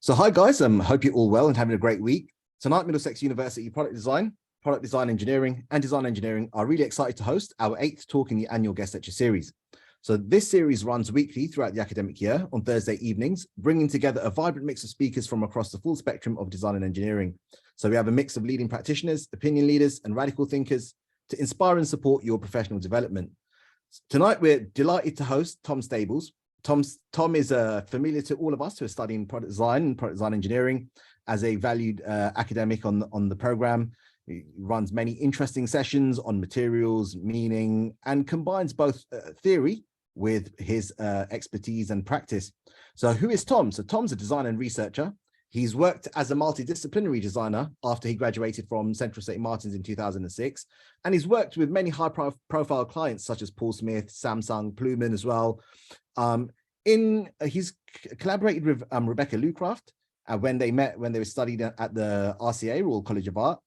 So hi guys, hope you're all well and having a great week. Tonight, Middlesex University Product Design Engineering and Design Engineering are really excited to host our 8th talk in the annual guest lecture series. So this series runs weekly throughout the academic year on Thursday evenings, bringing together a vibrant mix of speakers from across the full spectrum of design and engineering. So we have a mix of leading practitioners, opinion leaders, and radical thinkers to inspire and support your professional development. Tonight, we're delighted to host Tom Stables. Tom is familiar to all of us who are studying product design and product design engineering as a valued academic on the program. He runs many interesting sessions on materials, meaning, and combines both theory with his expertise and practice. So who is Tom? So Tom's a designer and researcher. He's worked as a multidisciplinary designer after he graduated from Central St. Martin's in 2006. And he's worked with many high-profile clients such as Paul Smith, Samsung, Plumen as well. He's collaborated with Rebecca Lucraft when they were studied at the RCA, Royal College of Art,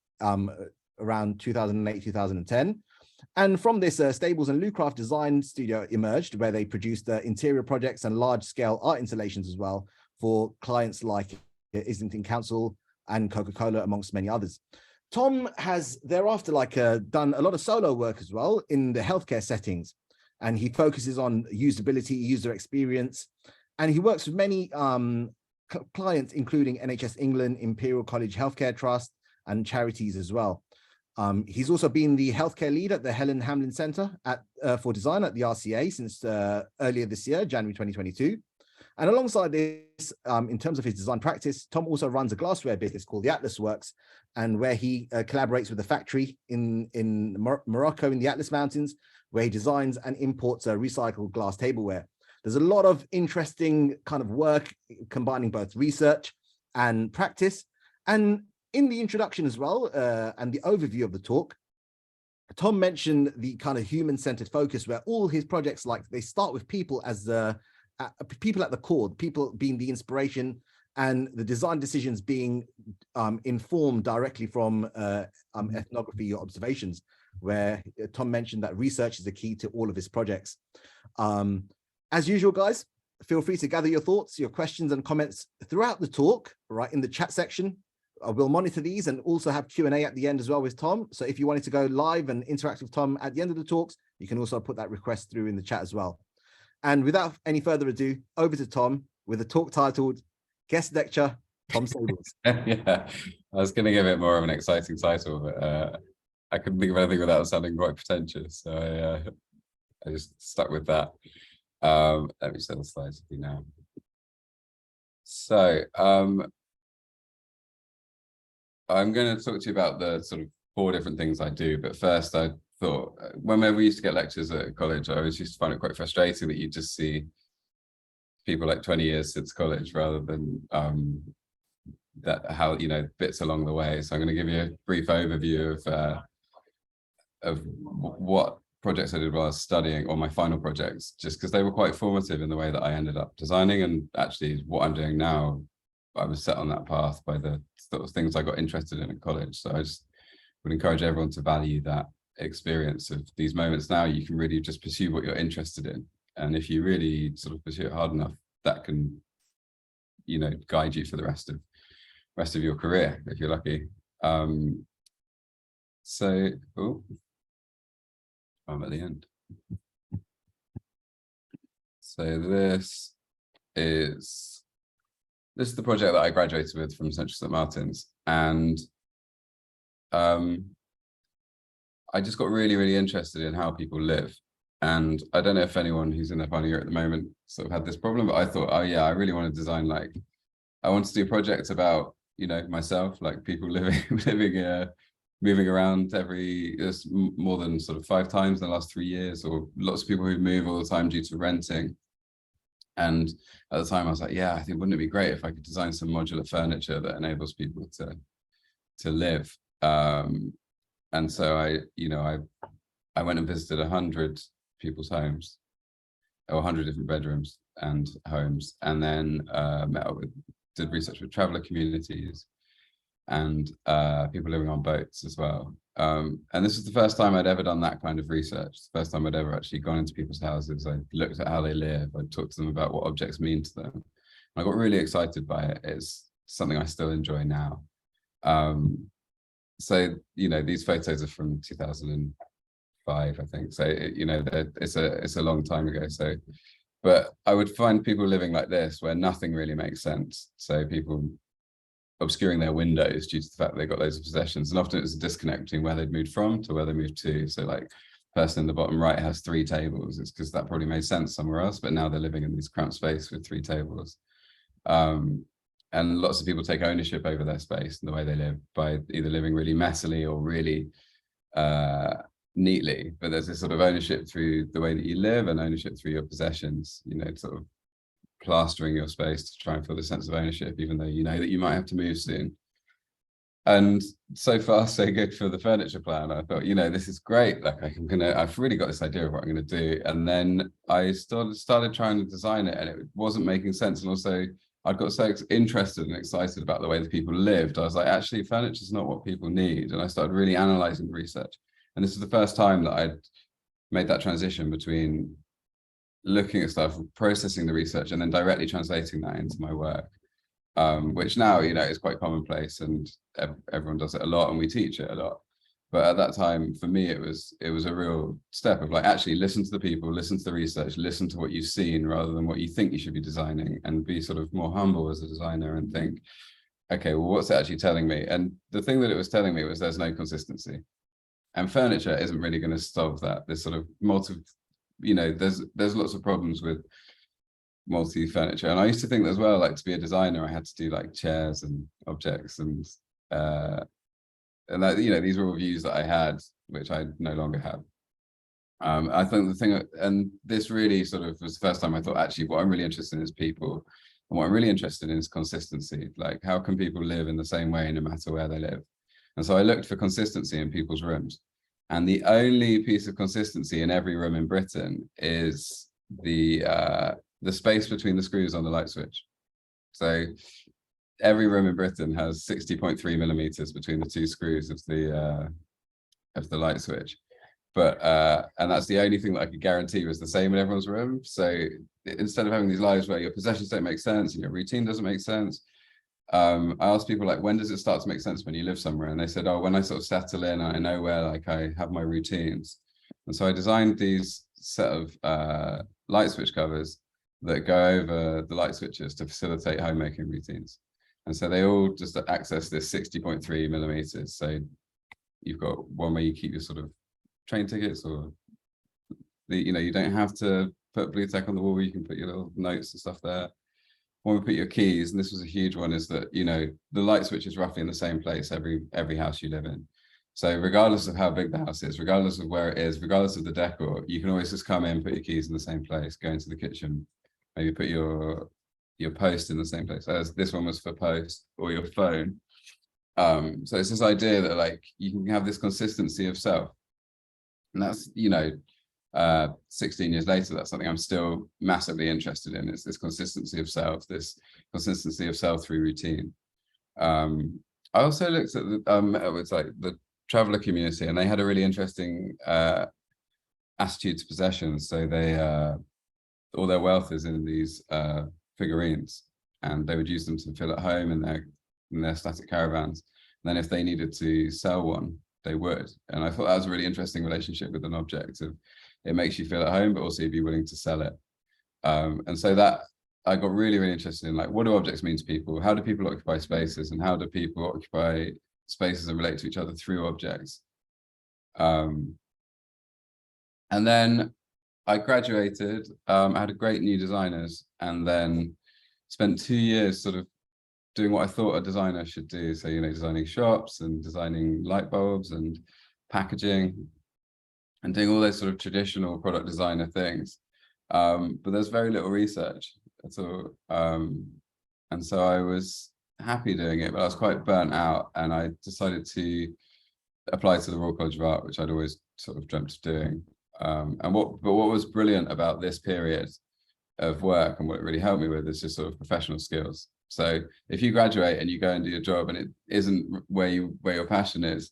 around 2008, 2010. And from this, Stables and Lucraft design studio emerged, where they produced interior projects and large-scale art installations as well for clients like Islington Council and Coca-Cola, amongst many others. Tom has thereafter done a lot of solo work as well in the healthcare settings, and he focuses on usability, user experience, and he works with many clients, including NHS England, Imperial College Healthcare Trust, and charities as well. He's also been the healthcare lead at the Helen Hamlyn Centre for Design at the RCA since earlier this year, January 2022. And alongside this, in terms of his design practice, Tom also runs a glassware business called the Atlas Works, and where he collaborates with a factory in Morocco in the Atlas Mountains, where he designs and imports recycled glass tableware. There's a lot of interesting kind of work combining both research and practice. And in the introduction as well, and the overview of the talk, Tom mentioned the kind of human-centered focus, where all his projects, they start with people as people at the core, people being the inspiration, and the design decisions being informed directly from ethnography or observations, where Tom mentioned that research is the key to all of his projects. As usual, guys, feel free to gather your thoughts, your questions and comments throughout the talk, right in the chat section. We'll monitor these and also have Q&A at the end as well with Tom. So if you wanted to go live and interact with Tom at the end of the talks, you can also put that request through in the chat as well. And without any further ado, over to Tom with a talk titled Guest Lecture, Tom Stables. Yeah, I was going to give it more of an exciting title, but I couldn't think of anything without sounding quite pretentious. So I just stuck with that. Let me share the slides with you now. So I'm going to talk to you about the sort of 4 different things I do. But first, I thought whenever we used to get lectures at college, I always used to find it quite frustrating that you just see people 20 years since college rather than how bits along the way. So I'm going to give you a brief overview of what projects I did while I was studying, or my final projects, just because they were quite formative in the way that I ended up designing. And actually what I'm doing now, I was set on that path by the sort of things I got interested in at college. So I just would encourage everyone to value that experience of these moments. Now you can really just pursue what you're interested in, and if you really sort of pursue it hard enough, that can guide you for the rest of your career if you're lucky. I'm at the end. So this is the project that I graduated with from Central St. Martin's, and I just got really, really interested in how people live. And I don't know if anyone who's in their final year at the moment sort of had this problem, but I thought, oh yeah, I really want to design, I want to do projects about, myself, people moving around there's more than sort of 5 times in the last 3 years, or lots of people who move all the time due to renting. And at the time I was like, yeah, I think wouldn't it be great if I could design some modular furniture that enables people to live. And so I went and visited 100 people's homes, or 100 different bedrooms and homes, and then did research with traveller communities and people living on boats as well. And this was the first time I'd ever done that kind of research. The first time I'd ever actually gone into people's houses. I looked at how they live. I talked to them about what objects mean to them. I got really excited by it. It's something I still enjoy now. So, you know, these photos are from 2005, I think. So, you know, it's a long time ago. So, but I would find people living like this where nothing really makes sense. So people obscuring their windows due to the fact they got loads of possessions. And often it's a disconnect between where they'd moved from to where they moved to. So like person in the bottom right has 3 tables. It's because that probably made sense somewhere else, but now they're living in this cramped space with 3 tables. And lots of people take ownership over their space and the way they live by either living really messily or really neatly. But there's this sort of ownership through the way that you live and ownership through your possessions, you know, sort of plastering your space to try and feel the sense of ownership, even though you know that you might have to move soon. And so far, so good for the furniture plan. I thought, you know, this is great. Like I've really got this idea of what I'm going to do. And then I started trying to design it, and it wasn't making sense. And also, I got so interested and excited about the way that people lived. I was like, actually, furniture is not what people need. And I started really analyzing the research. And this is the first time that I'd made that transition between looking at stuff, processing the research, and then directly translating that into my work. Which now, you know, is quite commonplace, and everyone does it a lot, and we teach it a lot. But at that time, for me, it was a real step of like, actually listen to the people, listen to the research, listen to what you've seen rather than what you think you should be designing, and be sort of more humble as a designer and think, okay, well, what's it actually telling me? And the thing that it was telling me was there's no consistency, and furniture isn't really going to solve that. There's sort of you know, there's lots of problems with multi-furniture. And I used to think as well, like to be a designer, I had to do like chairs and objects and that, you know, these were all views that I had, which I no longer have. I think the thing, and this really sort of was the first time I thought, actually, what I'm really interested in is people, and what I'm really interested in is consistency. Like, how can people live in the same way no matter where they live? And so I looked for consistency in people's rooms. And the only piece of consistency in every room in Britain is the space between the screws on the light switch. So every room in Britain has 60.3 millimeters between the 2 screws of the light switch. But and that's the only thing that I could guarantee was the same in everyone's room. So instead of having these lives where your possessions don't make sense and your routine doesn't make sense, I asked people, like, when does it start to make sense when you live somewhere? And they said, oh, when I sort of settle in, I know where, like, I have my routines. And so I designed these set of light switch covers that go over the light switches to facilitate homemaking routines. And so they all just access this 60.3 millimeters. So you've got one where you keep your sort of train tickets, or you know, you don't have to put blue tack on the wall, you can put your little notes and stuff there. When we put your keys, and this was a huge one, is that, you know, the light switch is roughly in the same place every house you live in. So regardless of how big the house is, regardless of where it is, regardless of the decor, you can always just come in, put your keys in the same place, go into the kitchen, maybe put your post in the same place. As this one was for post or your phone. So it's this idea that, like, you can have this consistency of self. And that's, you know, 16 years later, that's something I'm still massively interested in. It's this consistency of self, through routine. I also looked at it's like the traveler community, and they had a really interesting attitude to possessions. So they all their wealth is in these figurines, and they would use them to feel at home in their static caravans. And then if they needed to sell one, they would. And I thought that was a really interesting relationship with an object. Of it makes you feel at home, but also you'd be willing to sell it. And so that I got really, really interested in, like, what do objects mean to people? How do people occupy spaces, and how do people occupy spaces and relate to each other through objects? And then I graduated, I had a great new designers, and then spent 2 years sort of doing what I thought a designer should do. So, you know, designing shops and designing light bulbs and packaging and doing all those sort of traditional product designer things. But there's very little research at all. And so I was happy doing it, but I was quite burnt out, and I decided to apply to the Royal College of Art, which I'd always sort of dreamt of doing. But what was brilliant about this period of work, and what it really helped me with, is just sort of professional skills. So if you graduate and you go and do your job and it isn't where your passion is,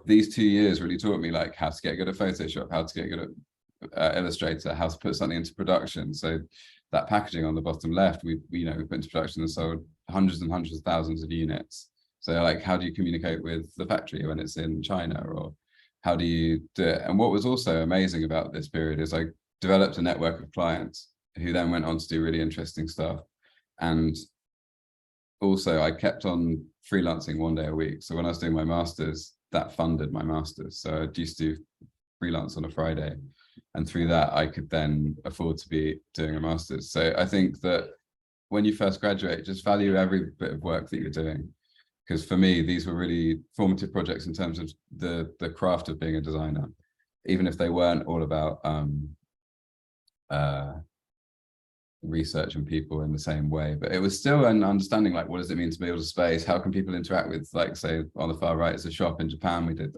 these 2 years really taught me, like, how to get good at Photoshop, how to get good at Illustrator, how to put something into production. So that packaging on the bottom left, we put into production and sold hundreds and hundreds of thousands of units. So like, how do you communicate with the factory when it's in China, or how do you do it? And what was also amazing about this period is I developed a network of clients who then went on to do really interesting stuff. And also I kept on freelancing 1 day a week. So when I was doing my master's, that funded my master's. So I used to freelance on a Friday, and through that I could then afford to be doing a master's. So I think that when you first graduate, just value every bit of work that you're doing. Because for me, these were really formative projects in terms of the craft of being a designer, even if they weren't all about research and people in the same way. But it was still an understanding, like, what does it mean to build a space? How can people interact with, like, say, on the far right is a shop in Japan we did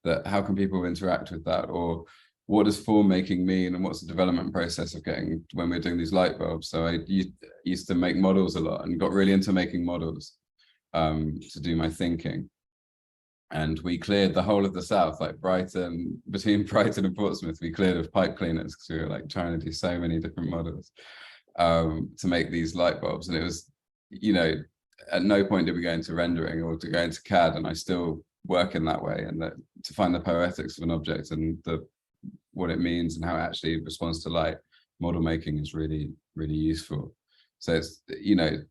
that. How can people interact with that? Or what does form making mean, and what's the development process of getting, when we're doing these light bulbs? So I used to make models a lot and got really into making models to do my thinking. And we cleared the whole of the south, like Brighton, between Brighton and Portsmouth, we cleared of pipe cleaners because we were like trying to do so many different models to make these light bulbs. And it was, at no point did we go into rendering or to go into CAD, and I still work in that way, and that to find the poetics of an object and what it means and how it actually responds to light, model making is really, really useful. So it's, the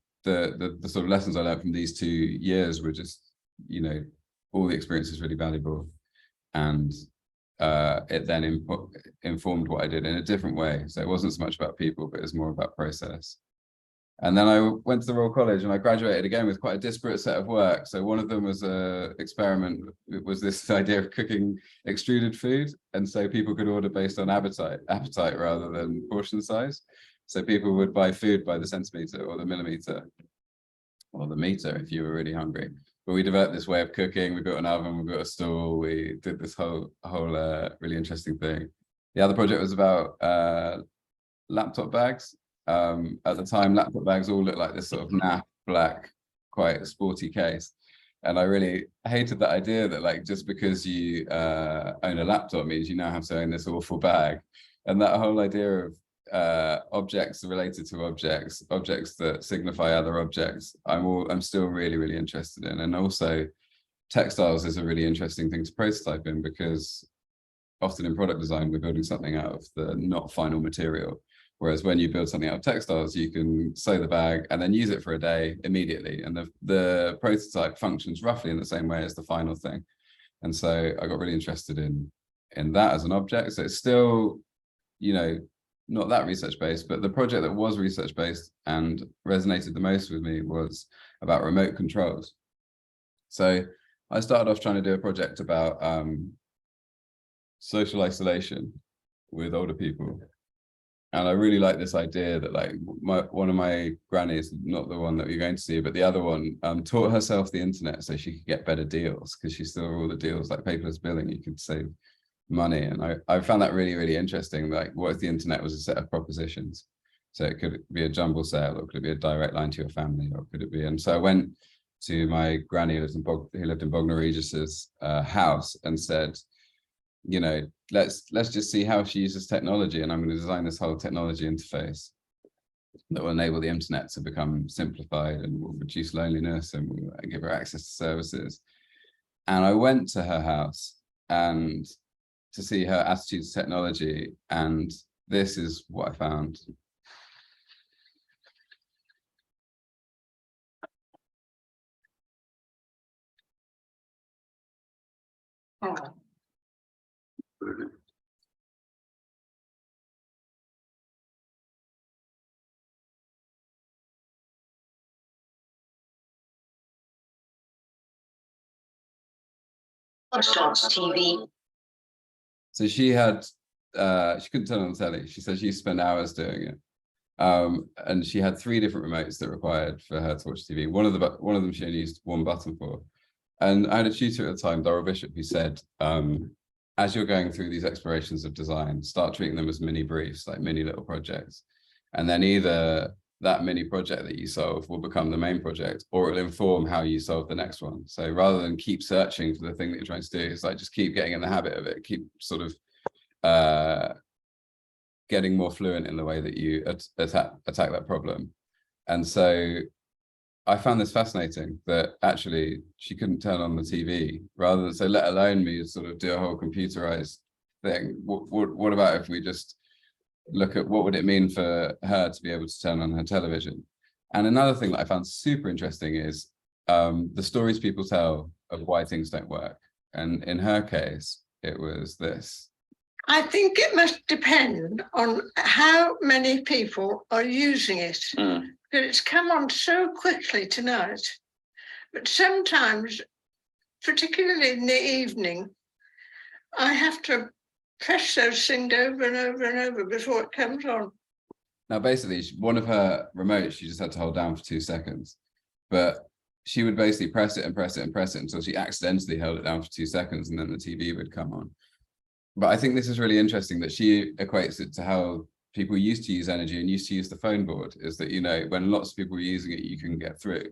sort of lessons I learned from these 2 years were just, all the experience is really valuable, and it then informed what I did in a different way. So it wasn't so much about people, but it was more about process. And then I went to the Royal College, and I graduated again with quite a disparate set of work. So one of them was an experiment. It was this idea of cooking extruded food, and so people could order based on appetite rather than portion size. So people would buy food by the centimeter or the millimeter or the meter if you were really hungry. But we developed this way of cooking. We built an oven, we built a stall, we did this whole really interesting thing. The other project was about laptop bags. At the time, laptop bags all looked like this sort of naff black, quite sporty case. And I really hated that idea that, like, just because you own a laptop means you now have to own this awful bag. And that whole idea of objects related to objects that signify other objects, I'm still really, really interested in. And also textiles is a really interesting thing to prototype in, because often in product design we're building something out of the not final material, whereas when you build something out of textiles, you can sew the bag and then use it for a day immediately, and the prototype functions roughly in the same way as the final thing. And so I got really interested in that as an object. So it's still, not that research-based, but the project that was research-based and resonated the most with me was about remote controls. So I started off trying to do a project about social isolation with older people. And I really like this idea that, like, one of my grannies, not the one that you're going to see, but the other one, taught herself the internet so she could get better deals, because she saw all the deals, like paperless billing, you could save money. And I found that really, really interesting. Like, what if the internet was a set of propositions? So it could be a jumble sale, or could it be a direct line to your family, or could it be? And so I went to my granny who lived in Bognor Regis's house and said, let's just see how she uses technology, and I'm going to design this whole technology interface that will enable the internet to become simplified and will reduce loneliness and will give her access to services. And I went to her house and to see her attitude to technology, and this is what I found. Oh. TV. So she couldn't turn on the telly. She said she used to spend hours doing it. And she had 3 different remotes that required for her to watch TV. One of them she only used one button for. And I had a tutor at the time, Doral Bishop, who said, as you're going through these explorations of design, start treating them as mini briefs, like mini little projects. And then either that mini project that you solve will become the main project, or it'll inform how you solve the next one. So rather than keep searching for the thing that you're trying to do, it's like just keep getting in the habit of it, keep sort of getting more fluent in the way that you attack that problem. And so I found this fascinating, that actually she couldn't turn on the TV, rather than, so let alone me sort of do a whole computerized thing. What about if we just look at what would it mean for her to be able to turn on her television? And another thing that I found super interesting is the stories people tell of why things don't work. And in her case, it was this. I think it must depend on how many people are using it. Because it's come on so quickly tonight. But sometimes, particularly in the evening, I have to press those things over and over and over before it comes on. Now, basically, one of her remotes, she just had to hold down for 2 seconds. But she would basically press it and press it and press it until she accidentally held it down for 2 seconds, and then the TV would come on. But I think this is really interesting that she equates it to how people used to use energy and used to use the phone board, is that, you know, when lots of people were using it, you can get through.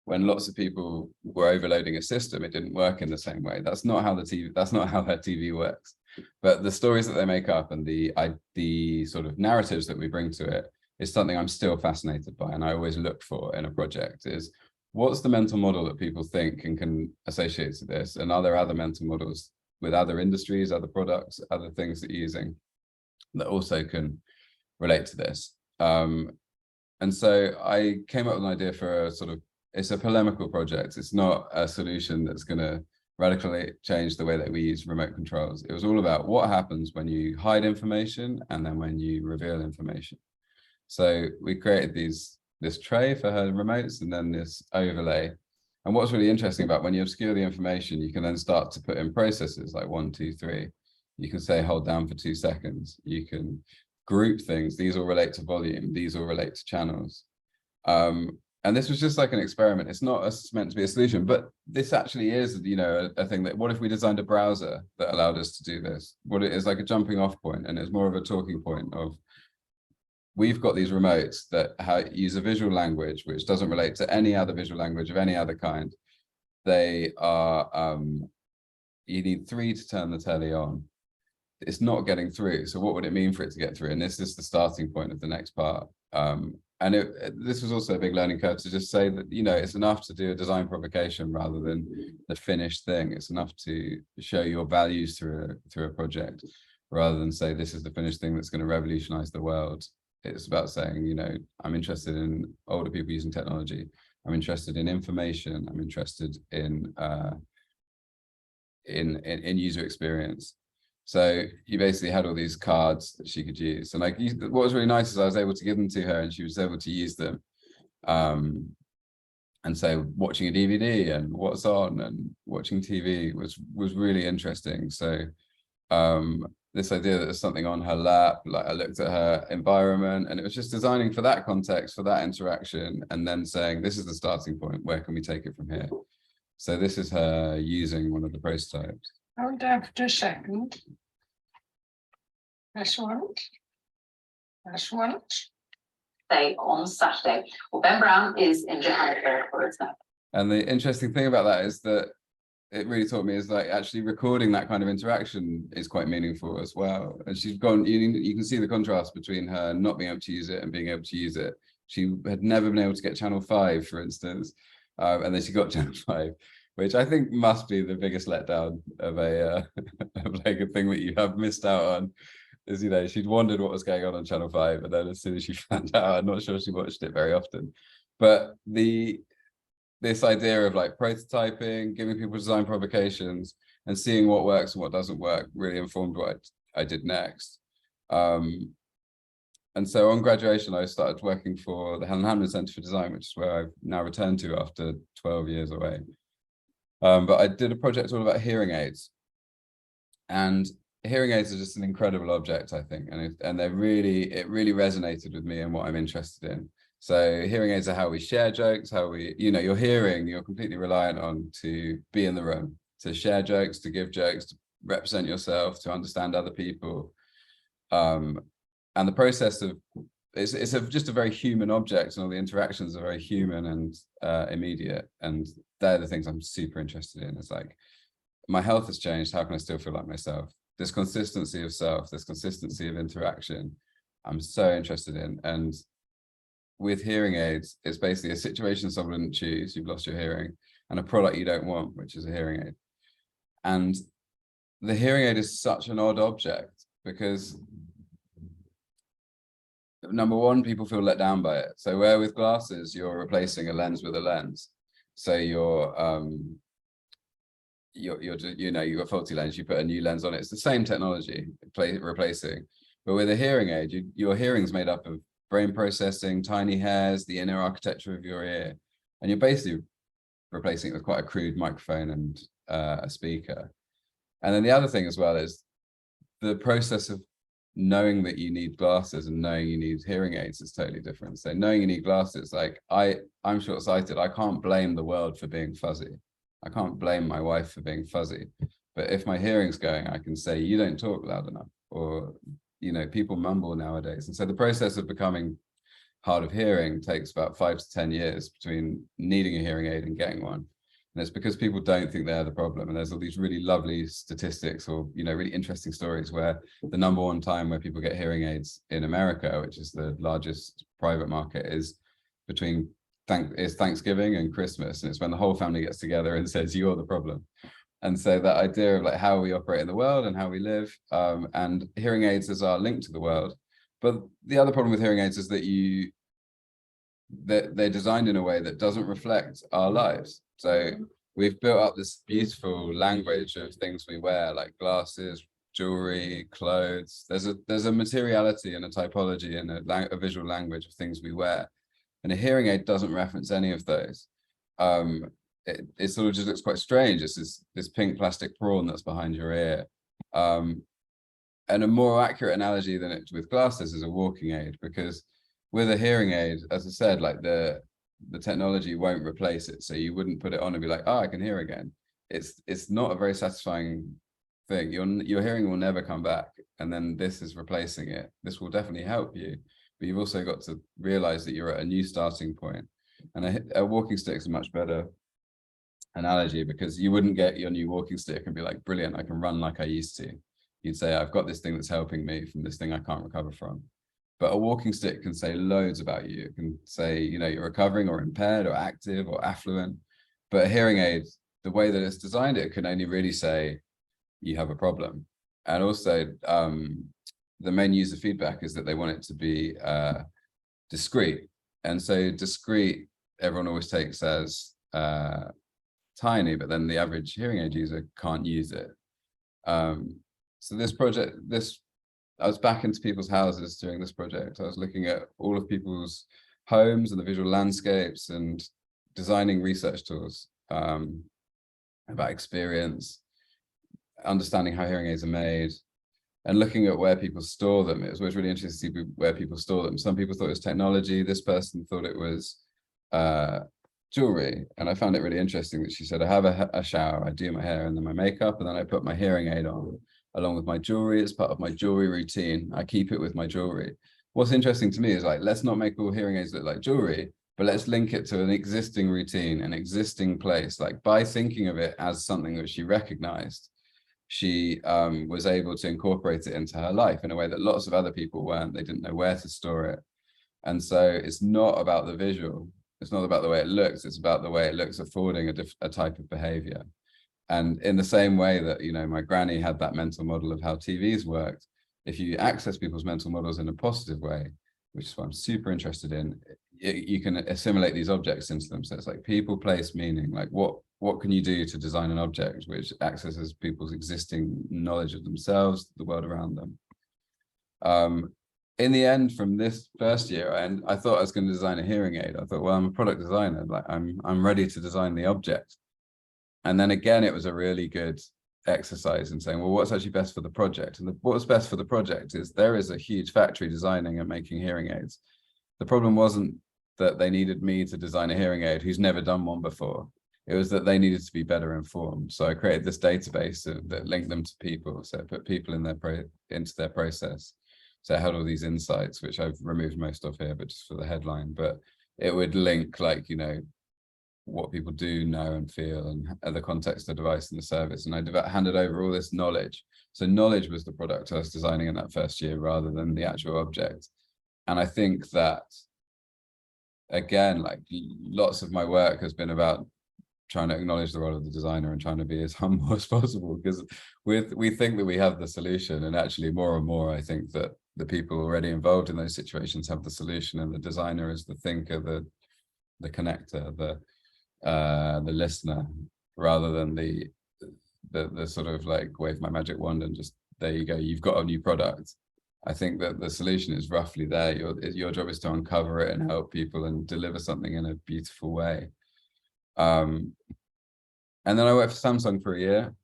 When lots of people were overloading a system, it didn't work in the same way. That's not how that's not how her TV works. But the stories that they make up and the sort of narratives that we bring to it is something I'm still fascinated by, and I always look for in a project, is what's the mental model that people think and can associate to this, and are there other mental models with other industries, other products, other things that you're using that also can relate to this. And so I came up with an idea for a sort of, it's a polemical project. It's not a solution that's going to radically change the way that we use remote controls. It was all about what happens when you hide information and then when you reveal information. So we created this tray for her remotes and then this overlay. And what's really interesting about when you obscure the information, you can then start to put in processes like 1, 2, 3. You can say hold down for 2 seconds. You can group things. These all relate to volume. These all relate to channels. And this was just like an experiment. It's not meant to be a solution, but this actually is, you know, a thing that, what if we designed a browser that allowed us to do this? What it is like a jumping off point, and it's more of a talking point of, we've got these remotes that use a visual language which doesn't relate to any other visual language of any other kind. They are, you need 3 to turn the telly on. It's not getting through. So what would it mean for it to get through? And this is the starting point of the next part. And this was also a big learning curve to just say that, you know, it's enough to do a design provocation rather than the finished thing. It's enough to show your values through a project rather than say this is the finished thing that's going to revolutionize the world. It's about saying, you know, I'm interested in older people using technology. I'm interested in information. I'm interested in user experience. So you basically had all these cards that she could use. And like, what was really nice is I was able to give them to her and she was able to use them. And so watching a DVD and what's on and watching TV was really interesting. So this idea that there's something on her lap, like I looked at her environment and it was just designing for that context, for that interaction, and then saying, this is the starting point, where can we take it from here? So this is her using one of the prototypes. Hold down for 2 seconds. Press once. Press once. Day on Saturday. Well, Ben Brown is in Johannesburg for his now. And the interesting thing about that is that it really taught me is like actually recording that kind of interaction is quite meaningful as well. And she's gone, you can see the contrast between her not being able to use it and being able to use it. She had never been able to get channel 5, for instance, and then she got channel 5, which I think must be the biggest letdown of a like a thing that you have missed out on. Is, you know, she'd wondered what was going on channel 5, and then as soon as she found out, I'm not sure she watched it very often. But this idea of like prototyping, giving people design provocations, and seeing what works and what doesn't work really informed what I did next. And so on graduation, I started working for the Helen Hamlyn Centre for Design, which is where I've now returned to after 12 years away. But I did a project all about hearing aids, and hearing aids are just an incredible object, I think, and it really resonated with me and what I'm interested in. So hearing aids are how we share jokes, how we, you know, your hearing, you're completely reliant on to be in the room, to share jokes, to give jokes, to represent yourself, to understand other people. And the process of, it's just a very human object, and all the interactions are very human and immediate. And they're the things I'm super interested in. It's like, my health has changed, how can I still feel like myself? This consistency of self, this consistency of interaction, I'm so interested in. And with hearing aids, it's basically a situation someone didn't choose, you've lost your hearing, and a product you don't want, which is a hearing aid. And the hearing aid is such an odd object because, number one, people feel let down by it. So where with glasses, you're replacing a lens with a lens. So you've got faulty lens, you put a new lens on it. It's the same technology, replacing. But with a hearing aid, your hearing's made up of brain processing, tiny hairs, the inner architecture of your ear. And you're basically replacing it with quite a crude microphone and a speaker. And then the other thing as well is the process of knowing that you need glasses and knowing you need hearing aids is totally different. So knowing you need glasses, like I'm short-sighted, I can't blame the world for being fuzzy. I can't blame my wife for being fuzzy. But if my hearing's going, I can say, you don't talk loud enough, or, people mumble nowadays. And so the process of becoming hard of hearing takes about 5 to 10 years between needing a hearing aid and getting one. And it's because people don't think they're the problem. And there's all these really lovely statistics or, really interesting stories where the number one time where people get hearing aids in America, which is the largest private market, is between Thanksgiving and Christmas. And it's when the whole family gets together and says, you're the problem. And so that idea of like how we operate in the world and how we live, and hearing aids is our link to the world. But the other problem with hearing aids is that they're designed in a way that doesn't reflect our lives. So we've built up this beautiful language of things we wear, like glasses, jewelry, clothes. There's a materiality and a typology and a visual language of things we wear. And a hearing aid doesn't reference any of those. It sort of just looks quite strange. It's this pink plastic prawn that's behind your ear. And a more accurate analogy than it with glasses is a walking aid, because with a hearing aid, as I said, like the technology won't replace it. So you wouldn't put it on and be like, oh, I can hear again. It's not a very satisfying thing. Your hearing will never come back. And then this is replacing it. This will definitely help you, but you've also got to realize that you're at a new starting point. And a walking stick is a much better analogy, because you wouldn't get your new walking stick and be like, brilliant, I can run like I used to. You'd say, I've got this thing that's helping me from this thing I can't recover from. But a walking stick can say loads about you. It can say, you're recovering or impaired or active or affluent. But a hearing aid, the way that it's designed, it can only really say you have a problem. And also, the main user feedback is that they want it to be discreet. And so discreet, everyone always takes as tiny, but then the average hearing aid user can't use it. So this project, I was back into people's houses during this project. I was looking at all of people's homes and the visual landscapes and designing research tools about experience, understanding how hearing aids are made, and looking at where people store them. It was always really interesting to see where people store them. Some people thought it was technology. This person thought it was jewelry. And I found it really interesting that she said, I have a shower, I do my hair and then my makeup, and then I put my hearing aid on along with my jewelry. As part of my jewelry routine, I keep it with my jewelry. What's interesting to me is, like, let's not make all hearing aids look like jewelry, but let's link it to an existing routine, an existing place. Like, by thinking of it as something that she recognized, she was able to incorporate it into her life in a way that lots of other people weren't. They didn't know where to store it. And so it's not about the visual. It's not about the way it looks. It's about the way it looks affording a type of behavior. And in the same way that, my granny had that mental model of how TVs worked, if you access people's mental models in a positive way, which is what I'm super interested in, you can assimilate these objects into them. So it's like people, place, meaning. Like, what can you do to design an object which accesses people's existing knowledge of themselves, the world around them? In the end, from this first year, and I thought I was going to design a hearing aid. I thought, well, I'm a product designer. Like, I'm ready to design the object. And then again, it was a really good exercise in saying, well, what's actually best for the project? And what's best for the project is there is a huge factory designing and making hearing aids. The problem wasn't that they needed me to design a hearing aid who's never done one before. It was that they needed to be better informed. So I created this database that linked them to people. So I put people in into their process. So I had all these insights, which I've removed most of here, but just for the headline. But it would link, like, what people do know and feel, and the context of the device and the service. And I handed over all this knowledge. So knowledge was the product I was designing in that first year rather than the actual object. And I think that, again, like lots of my work has been about trying to acknowledge the role of the designer and trying to be as humble as possible, because we think that we have the solution, and actually more and more I think that the people already involved in those situations have the solution, and the designer is the thinker, the connector, the listener, rather than the sort of like wave my magic wand and just there you go, you've got a new product. I think that the solution is roughly there. Your job is to uncover it and help people and deliver something in a beautiful way. And then I worked for Samsung for a year,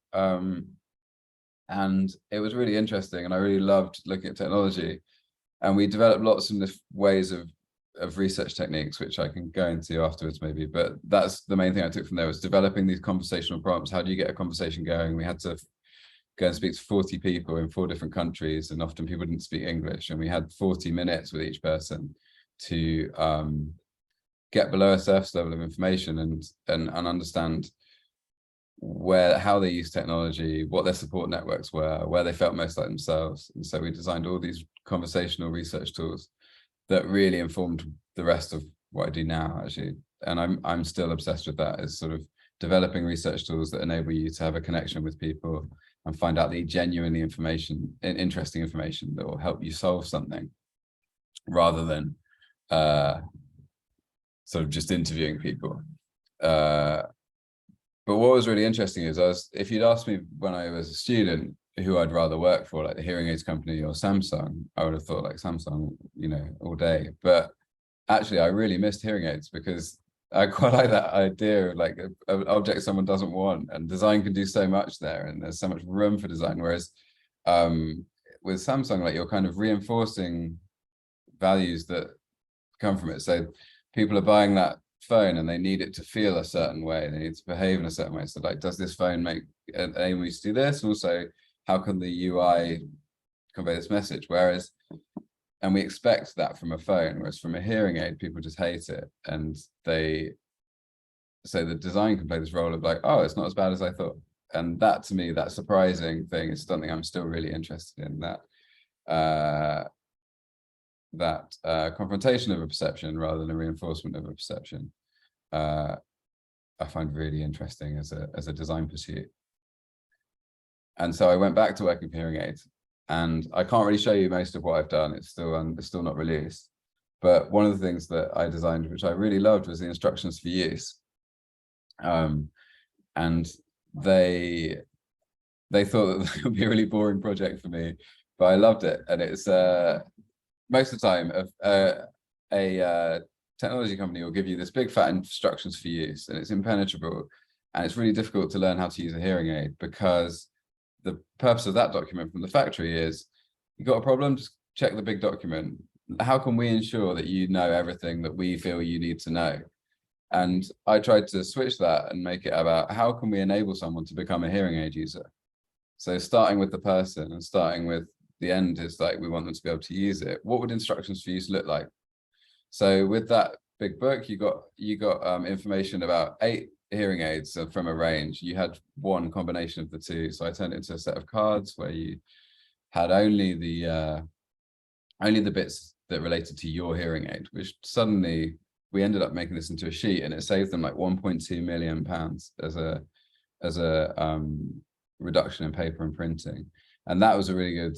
and it was really interesting, and I really loved looking at technology. And we developed lots of ways of research techniques, which I can go into afterwards maybe, but that's the main thing I took from there, was developing these conversational prompts. How do you get a conversation going? We had to go and speak to 40 people in 4 different countries, and often people didn't speak English, and we had 40 minutes with each person to get below a surface level of information and understand how they use technology, what their support networks were, where they felt most like themselves. And so we designed all these conversational research tools that really informed the rest of what I do now, actually. And I'm still obsessed with that, is sort of developing research tools that enable you to have a connection with people and find out the genuinely interesting information that will help you solve something, rather than sort of just interviewing people. But what was really interesting is if you'd asked me when I was a student who I'd rather work for, like the hearing aids company or Samsung, I would have thought like Samsung, you know, all day. But actually, I really missed hearing aids, because I quite like that idea of like an object someone doesn't want, and design can do so much there, and there's so much room for design. Whereas with Samsung, like you're kind of reinforcing values that come from it. So people are buying that phone and they need it to feel a certain way, they need to behave in a certain way. So like, does this phone enable you to do this? And also, how can the UI convey this message? And we expect that from a phone, whereas from a hearing aid, people just hate it. And so the design can play this role of like, oh, it's not as bad as I thought. And that, to me, that surprising thing is something I'm still really interested in, that confrontation of a perception rather than a reinforcement of a perception. I find really interesting as a design pursuit. And so I went back to working for hearing aids, and I can't really show you most of what I've done. It's still not released. But one of the things that I designed, which I really loved, was the instructions for use. And they thought that it would be a really boring project for me, but I loved it. And it's most of the time a technology company will give you this big fat instructions for use, and it's impenetrable, and it's really difficult to learn how to use a hearing aid, because the purpose of that document from the factory is, you got a problem, just check the big document. How can we ensure that you know everything that we feel you need to know? And I tried to switch that and make it about, how can we enable someone to become a hearing aid user? So starting with the person and starting with the end is like, we want them to be able to use it. What would instructions for use look like? So with that big book, you got information about 8 hearing aids from a range. You had one combination of the two. So I turned it into a set of cards where you had only the bits that related to your hearing aid, which suddenly we ended up making this into a sheet, and it saved them like £1.2 million as a reduction in paper and printing. And that was a really good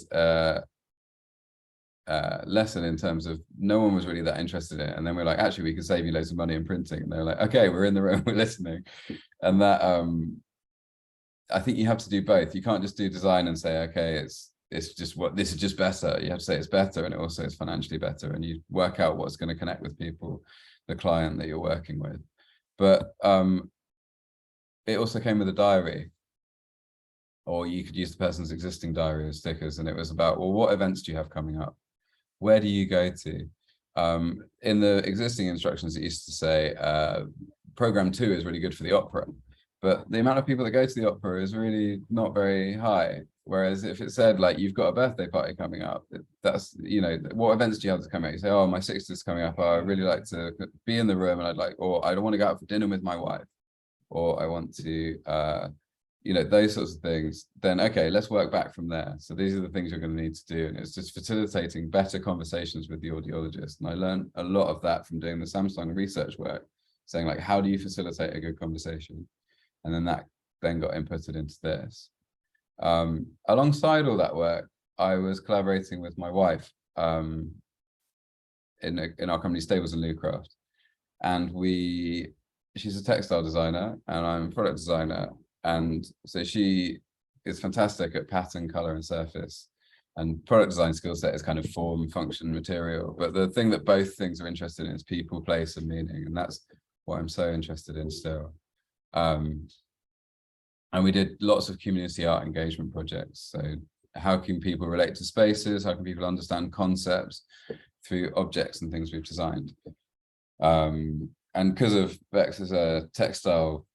lesson, in terms of no one was really that interested in it. And then we're like, actually, we can save you loads of money in printing. And they're like, okay, we're in the room, we're listening. And that, I think you have to do both. You can't just do design and say, okay, it's just this is just better. You have to say it's better, and it also is financially better. And you work out what's going to connect with people, the client that you're working with. But it also came with a diary, or you could use the person's existing diary as stickers. And it was about, well, what events do you have coming up? Where do you go to? In the existing instructions, it used to say, program 2 is really good for the opera, but the amount of people that go to the opera is really not very high. Whereas if it said like, you've got a birthday party coming up, that's, you know, what events do you have to come out? You say, oh, my 60th is coming up. Oh, I'd really like to be in the room, and I'd like, or I don't want to go out for dinner with my wife, or I want to, you know, those sorts of things. Then, okay, let's work back from there. So these are the things you're going to need to do. And it's just facilitating better conversations with the audiologist. And I learned a lot of that from doing the Samsung research work, saying like, how do you facilitate a good conversation? And then that then got inputted into this. Alongside all that work, I was collaborating with my wife in our company Stables and Lucraft, and she's a textile designer and I'm a product designer, and so she is fantastic at pattern, color, and surface, and product design skill set is kind of form, function, material. But the thing that both things are interested in is people, place, and meaning, and that's what I'm so interested in still. And we did lots of community art engagement projects. So how can people relate to spaces? How can people understand concepts through objects and things we've designed? And because of Bex's textile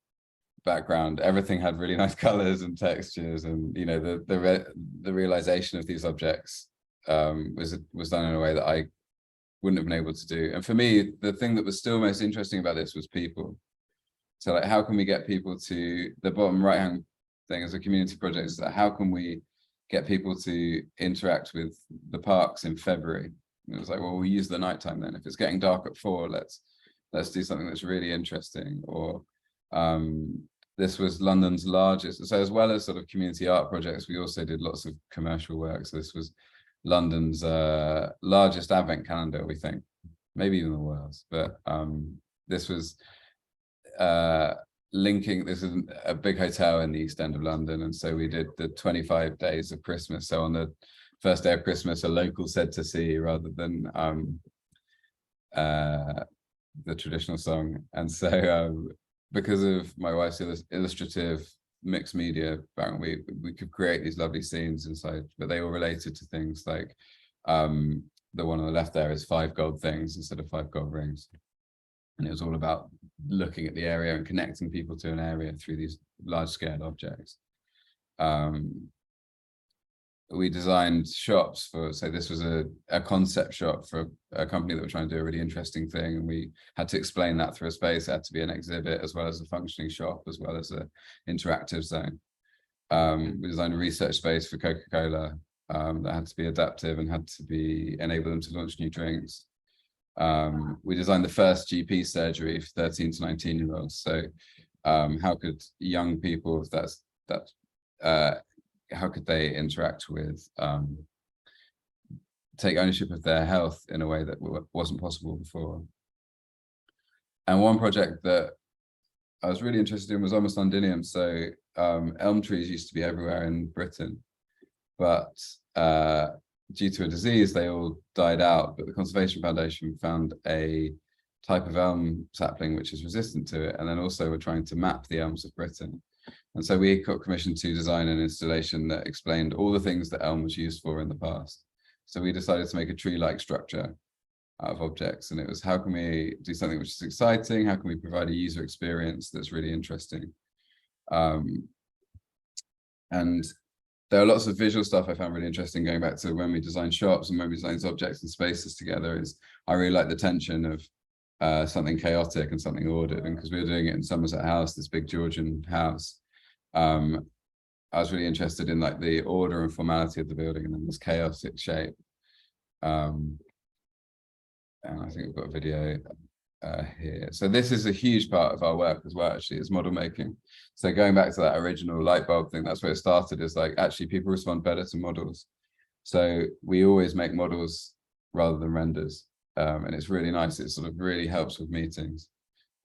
background, everything had really nice colors and textures, and you know, the realization of these objects was done in a way that I wouldn't have been able to do. And for me, the thing that was still most interesting about this was people. So like, how can we get people to, the bottom right hand thing as a community project is that how can we get people to interact with the parks in February? And it was like, well, we'll use the nighttime then. If it's getting dark at 4, let's do something that's really interesting. Or this was London's largest, so as well as sort of community art projects, we also did lots of commercial work. So this was London's largest advent calendar, we think, maybe even the world's, but this was linking, this is a big hotel in the East End of London, and so we did the 25 days of Christmas. So on the first day of Christmas, a local said to see rather than the traditional song. And so because of my wife's illustrative mixed media background, we could create these lovely scenes inside, but they were related to things like the one on the left there is 5 gold things instead of 5 gold rings. And it was all about looking at the area and connecting people to an area through these large-scale objects. We designed shops for, so this was a concept shop for a company that were trying to do a really interesting thing, and we had to explain that through a space. It had to be an exhibit as well as a functioning shop, as well as an interactive zone. We designed a research space for Coca-Cola that had to be adaptive and had to enable them to launch new drinks. We designed the first GP surgery for 13 to 19-year-olds. So how could young people, how could they interact with, take ownership of their health in a way that wasn't possible before? And one project that I was really interested in was almost Londinium. So elm trees used to be everywhere in Britain, but due to a disease, they all died out. But the Conservation Foundation found a type of elm sapling which is resistant to it, and then also we're trying to map the elms of Britain. And so we got commissioned to design an installation that explained all the things that elm was used for in the past. So we decided to make a tree-like structure out of objects, and it was, how can we do something which is exciting? How can we provide a user experience that's really interesting? And there are lots of visual stuff I found really interesting, going back to when we designed shops and when we designed objects and spaces together. Is I really like the tension of something chaotic and something ordered. And because we were doing it in Somerset House, this big Georgian house, I was really interested in like the order and formality of the building and then this chaotic shape. And I think we've got a video here. So this is a huge part of our work as well, actually, is model making. So going back to that original light bulb thing, that's where it started, is like, actually people respond better to models. So we always make models rather than renders. And it's really nice. It sort of really helps with meetings.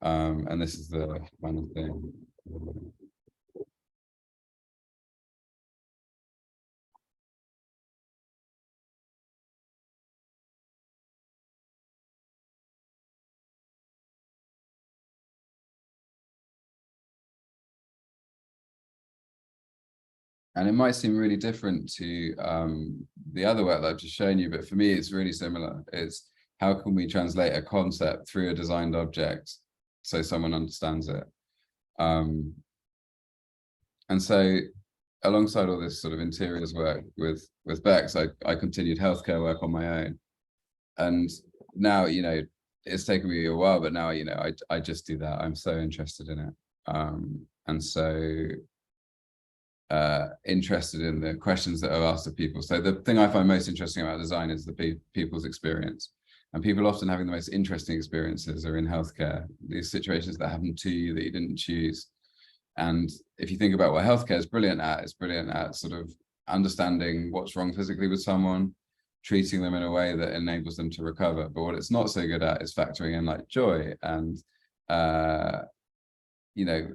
And this is the final thing. And it might seem really different to the other work that I've just shown you, but for me, it's really similar. It's how can we translate a concept through a designed object so someone understands it? And so alongside all this sort of interiors work with Bex, I continued healthcare work on my own. And now, you know, it's taken me a while, but now, you know, I just do that. I'm so interested in it. And so interested in the questions that are asked of people. So the thing I find most interesting about design is the people's experience. And people often having the most interesting experiences are in healthcare, these situations that happen to you that you didn't choose. And if you think about what healthcare is brilliant at, it's brilliant at sort of understanding what's wrong physically with someone, treating them in a way that enables them to recover. But what it's not so good at is factoring in like joy and, you know,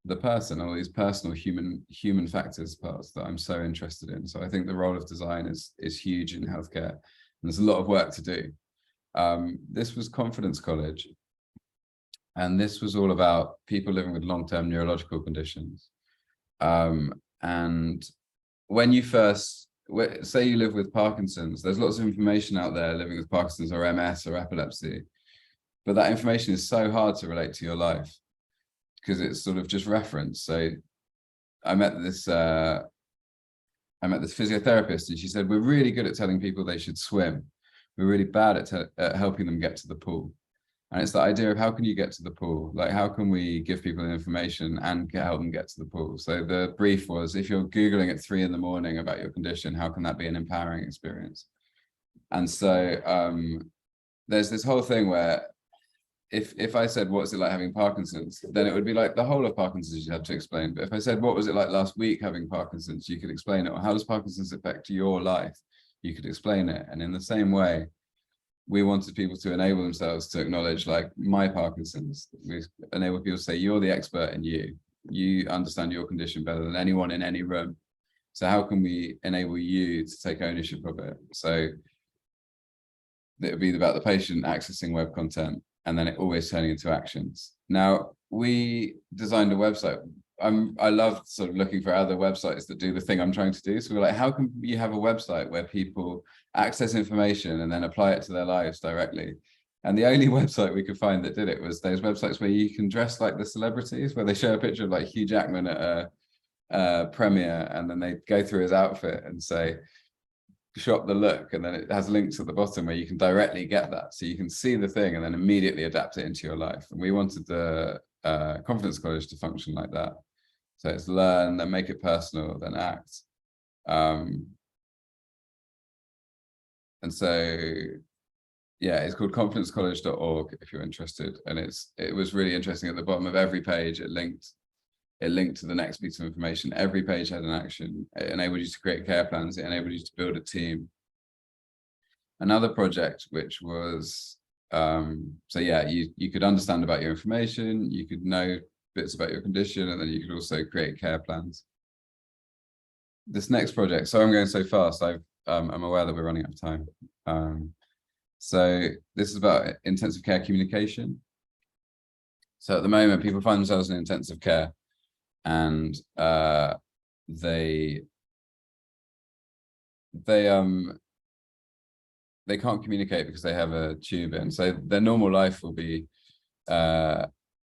the person, all these personal human factors parts that I'm so interested in. So I think the role of design is huge in healthcare, and there's a lot of work to do. This was Confidence College, and this was all about people living with long-term neurological conditions. And when you first, say you live with Parkinson's, there's lots of information out there living with Parkinson's or MS or epilepsy, but that information is so hard to relate to your life because it's sort of just reference. So I met this physiotherapist, and she said, we're really good at telling people they should swim. We're really bad at helping them get to the pool. And it's the idea of how can you get to the pool? Like, how can we give people information and help them get to the pool? So the brief was, if you're Googling at 3 in the morning about your condition, how can that be an empowering experience? And so there's this whole thing where if I said, what's it like having Parkinson's, then it would be like the whole of Parkinson's you have to explain. But if I said, what was it like last week having Parkinson's, you could explain it. Or how does Parkinson's affect your life? You could explain it. And in the same way, we wanted people to enable themselves to acknowledge, like, my Parkinson's. We enable people to say, you're the expert in you. You understand your condition better than anyone in any room. So how can we enable you to take ownership of it? So it would be about the patient accessing web content, and then it always turning into actions. Now, we designed a website. I love sort of looking for other websites that do the thing I'm trying to do. So we're like, how can you have a website where people access information and then apply it to their lives directly? And the only website we could find that did it was those websites where you can dress like the celebrities, where they show a picture of like Hugh Jackman at a premiere, and then they go through his outfit and say, shop the look, and then it has links at the bottom where you can directly get that, so you can see the thing and then immediately adapt it into your life. And we wanted the Confidence College to function like that. So it's learn, then make it personal, then act. And so yeah, it's called confidencecollege.org if you're interested. And it was really interesting. At the bottom of every page, it linked to the next piece of information. Every page had an action. It enabled you to create care plans. It enabled you to build a team. Another project, which was, so yeah, you could understand about your information, you could know bits about your condition, and then you could also create care plans. This next project, so I'm going so fast, I'm aware that we're running out of time. So this is about intensive care communication. So at the moment, people find themselves in intensive care, and they can't communicate because they have a tube in. So their normal life will be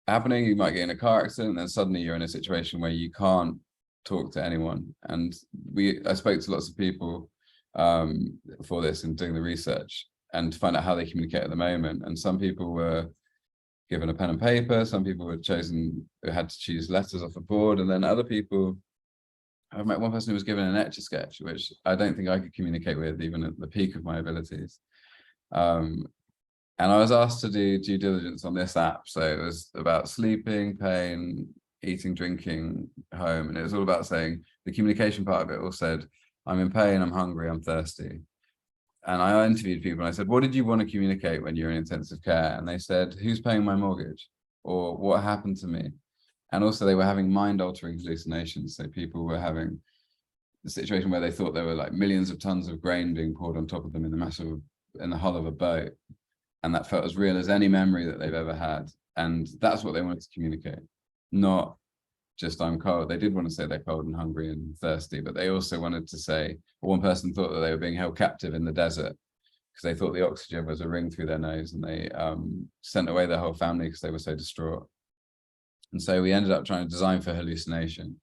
happening. You might get in a car accident, and then suddenly you're in a situation where you can't talk to anyone. And I spoke to lots of people for this and doing the research, and to find out how they communicate at the moment. And some people were given a pen and paper, some people were had to choose letters off a board, and then other people, I've met one person who was given an Etch-a-Sketch, which I don't think I could communicate with even at the peak of my abilities. And I was asked to do due diligence on this app. So it was about sleeping, pain, eating, drinking, home. And it was all about saying, the communication part of it all said, I'm in pain, I'm hungry, I'm thirsty. And I interviewed people and I said, what did you want to communicate when you're in intensive care? And they said, who's paying my mortgage? Or what happened to me? And also they were having mind-altering hallucinations. So people were having the situation where they thought there were like millions of tons of grain being poured on top of them in the hull of a boat. And that felt as real as any memory that they've ever had. And that's what they wanted to communicate, not just I'm cold. They did want to say they're cold and hungry and thirsty, but they also wanted to say, one person thought that they were being held captive in the desert because they thought the oxygen was a ring through their nose, and they sent away their whole family because they were so distraught. And so we ended up trying to design for hallucination.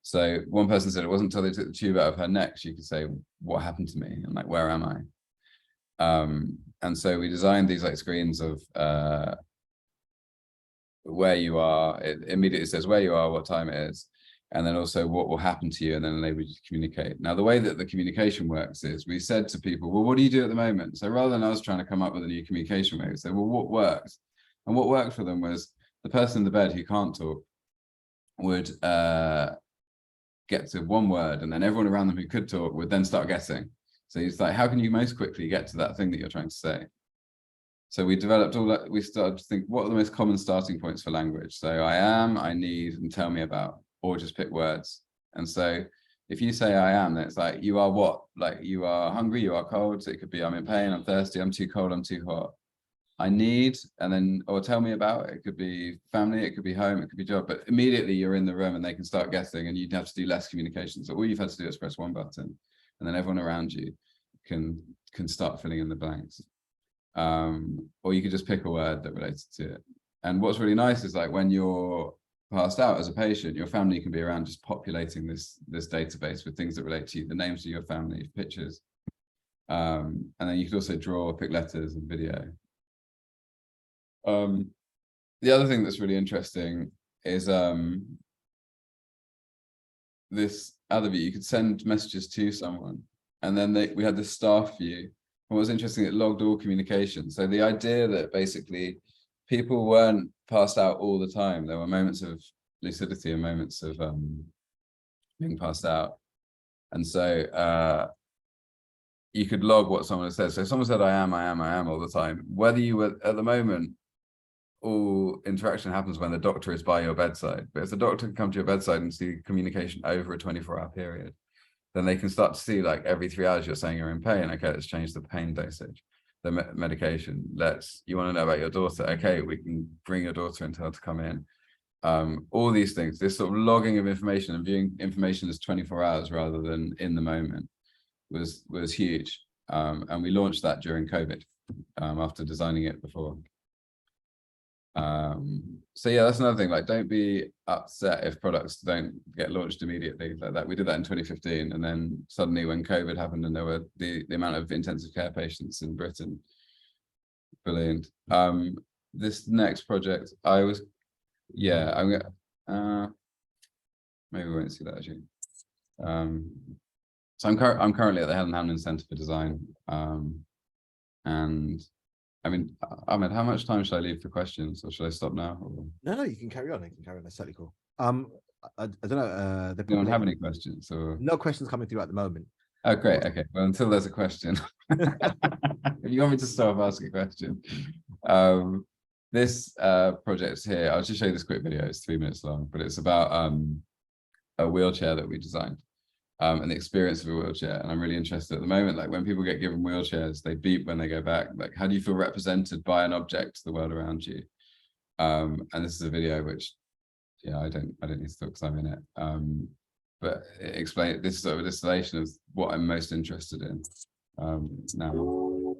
So one person said it wasn't until they took the tube out of her neck she could say, what happened to me? And like, where am I? And so we designed these like screens of where you are. It immediately says where you are, what time it is, and then also what will happen to you, and then enable you to communicate. Now, the way that the communication works is we said to people, well, what do you do at the moment? So rather than us trying to come up with a new communication way, we said, well, what works? And what worked for them was the person in the bed who can't talk would get to one word, and then everyone around them who could talk would then start guessing. So it's like, how can you most quickly get to that thing that you're trying to say? So we developed all that. We started to think, what are the most common starting points for language? So I am, I need, and tell me about, or just pick words. And so if you say I am, then it's like, you are what? Like, you are hungry, you are cold. So it could be, I'm in pain, I'm thirsty, I'm too cold, I'm too hot. I need, and then, or tell me about. It could be family, it could be home, it could be job, but immediately you're in the room and they can start guessing, and you'd have to do less communication. So all you've had to do is press one button, and then everyone around you can start filling in the blanks. Or you could just pick a word that related to it. And what's really nice is like when you're passed out as a patient, your family can be around just populating this database with things that relate to you, the names of your family, pictures. And then you could also draw, pick letters and video. The other thing that's really interesting is this other view. You could send messages to someone, and then we had this staff view. And what was interesting, it logged all communication. So the idea that basically people weren't passed out all the time. There were moments of lucidity and moments of being passed out. And so you could log what someone said. So if someone said, I am all the time, whether you were at the moment, all interaction happens when the doctor is by your bedside. But if the doctor can come to your bedside and see communication over a 24-hour period, then they can start to see, like, every 3 hours you're saying you're in pain. Okay, let's change the pain dosage, the medication. You want to know about your daughter. Okay, we can bring your daughter and tell her to come in. All these things, this sort of logging of information and viewing information as 24 hours rather than in the moment was huge. And we launched that during COVID after designing it before. So yeah, that's another thing. Like, don't be upset if products don't get launched immediately like that. We did that in 2015, and then suddenly when COVID happened and there were the amount of intensive care patients in Britain ballooned. This next project, I'm gonna maybe we won't see that actually. So I'm currently at the Helen Hamlyn Centre for Design, and I mean, Ahmed, how much time should I leave for questions, or should I stop now? Or... No, you can carry on. You can carry on. That's totally cool. I don't know. You don't have any questions, or no questions coming through at the moment. Oh, great. Okay. Well, until there's a question, if you want me to stop asking a question, this project here, I'll just show you this quick video. It's 3 minutes long, but it's about a wheelchair that we designed. And the experience of a wheelchair. And I'm really interested at the moment, like when people get given wheelchairs, they beep when they go back. Like, how do you feel represented by an object to the world around you? And this is a video which, yeah, I don't need to talk because I'm in it. But it explains, this is sort of a distillation of what I'm most interested in now.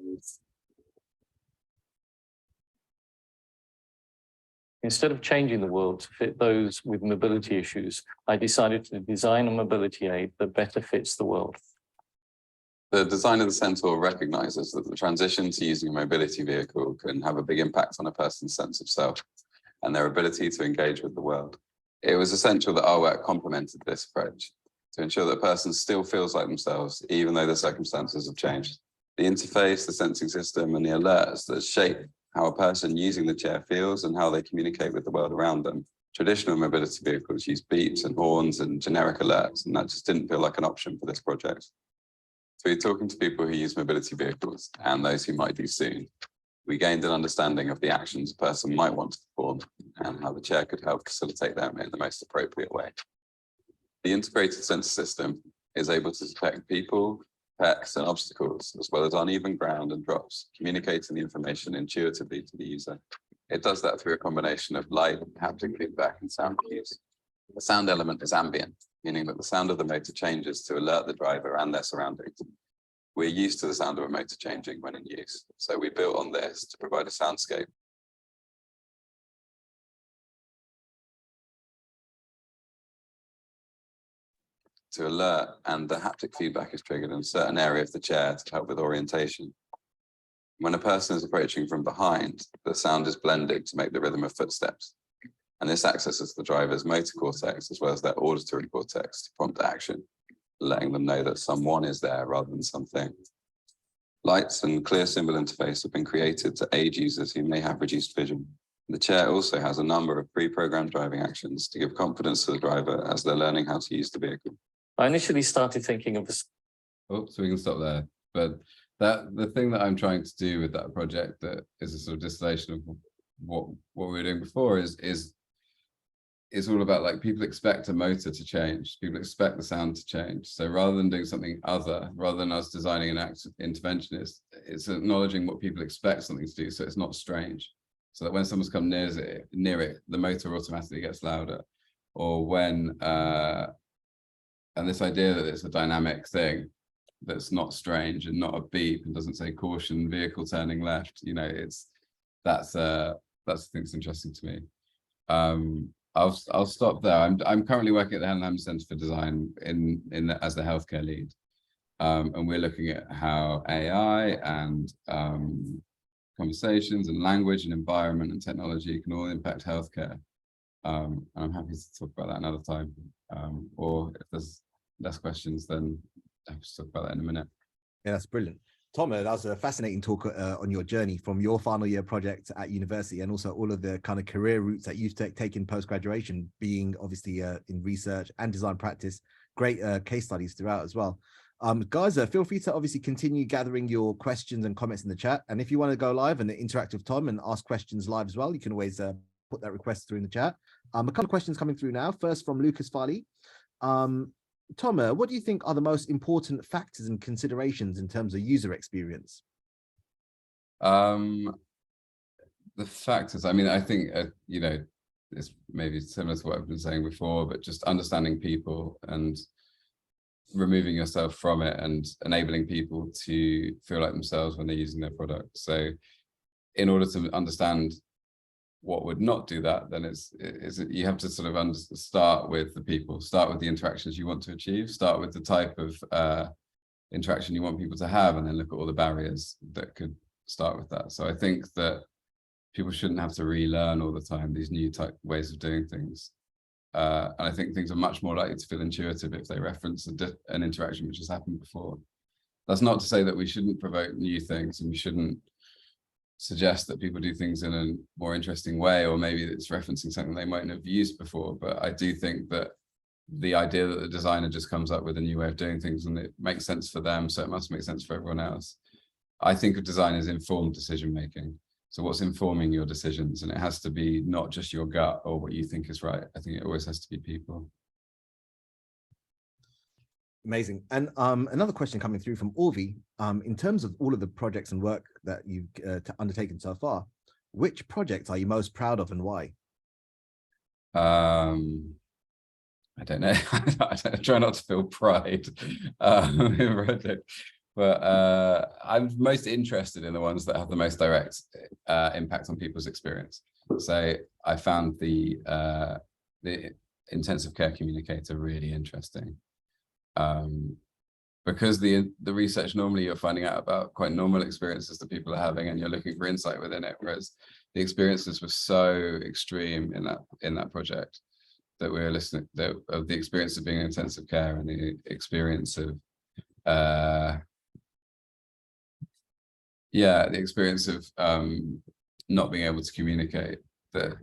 Instead of changing the world to fit those with mobility issues, I decided to design a mobility aid that better fits the world. The design of the Centaur recognizes that the transition to using a mobility vehicle can have a big impact on a person's sense of self and their ability to engage with the world. It was essential that our work complemented this approach to ensure that a person still feels like themselves, even though their circumstances have changed. The interface, the sensing system, and the alerts that shape how a person using the chair feels and how they communicate with the world around them. Traditional mobility vehicles use beeps and horns and generic alerts, and that just didn't feel like an option for this project. So we're talking to people who use mobility vehicles and those who might do soon. We gained an understanding of the actions a person might want to perform and how the chair could help facilitate them in the most appropriate way. The integrated sensor system is able to detect people, pets, and obstacles, as well as uneven ground and drops, communicating the information intuitively to the user. It does that through a combination of light, haptic feedback, and sound cues. The sound element is ambient, meaning that the sound of the motor changes to alert the driver and their surroundings. We're used to the sound of a motor changing when in use, so we built on this to provide a soundscape to alert, and the haptic feedback is triggered in a certain area of the chair to help with orientation. When a person is approaching from behind, the sound is blended to make the rhythm of footsteps. And this accesses the driver's motor cortex as well as their auditory cortex to prompt action, letting them know that someone is there rather than something. Lights and clear symbol interface have been created to aid users who may have reduced vision. The chair also has a number of pre-programmed driving actions to give confidence to the driver as they're learning how to use the vehicle. I initially started thinking of Oh, so we can stop there. But the thing that I'm trying to do with that project that is a sort of distillation of what we were doing before is all about, like, people expect a motor to change. People expect the sound to change. So rather than doing something other, rather than us designing an interventionist, it's acknowledging what people expect something to do, so it's not strange. So that when someone's come near it, the motor automatically gets louder. Or when, and this idea that it's a dynamic thing that's not strange and not a beep and doesn't say caution, vehicle turning left, you know, that's the thing that's interesting to me. I'll stop there. I'm currently working at the Helen Centre for Design as the healthcare lead, and we're looking at how AI and conversations and language and environment and technology can all impact healthcare. And I'm happy to talk about that another time. Or if there's less questions, then I'll just talk about that in a minute. Yeah, that's brilliant. Tom, that was a fascinating talk on your journey from your final year project at university, and also all of the kind of career routes that you've taken post-graduation, being obviously in research and design practice. Great case studies throughout as well. Guys, feel free to obviously continue gathering your questions and comments in the chat. And if you want to go live and interact with Tom and ask questions live as well, you can always put that request through in the chat. A couple of questions coming through now. First from Lucas Farley. Tom, what do you think are the most important factors and considerations in terms of user experience? The factors, I mean, I think, you know, it's maybe similar to what I've been saying before, but just understanding people and removing yourself from it and enabling people to feel like themselves when they're using their product. So in order to understand what would not do that, then you have to sort of start with the people, start with the interactions you want to achieve, start with the type of interaction you want people to have, and then look at all the barriers that could start with that. So I think that people shouldn't have to relearn all the time these new type ways of doing things. And I think things are much more likely to feel intuitive if they reference an interaction which has happened before. That's not to say that we shouldn't provoke new things and we shouldn't suggest that people do things in a more interesting way, or maybe it's referencing something they mightn't have used before. But I do think that the idea that the designer just comes up with a new way of doing things and it makes sense for them, so it must make sense for everyone else. I think of design as informed decision making. So what's informing your decisions? And it has to be not just your gut or what you think is right. I think it always has to be people. Amazing. And another question coming through from Orvi, in terms of all of the projects and work that you've undertaken so far, which projects are you most proud of and why? I don't know. I try not to feel pride in project, but I'm most interested in the ones that have the most direct impact on people's experience. So I found the intensive care communicator really interesting. Because the research, normally you're finding out about quite normal experiences that people are having and you're looking for insight within it, whereas the experiences were so extreme in that project that we were listening of the experience of being in intensive care and the experience of not being able to communicate. The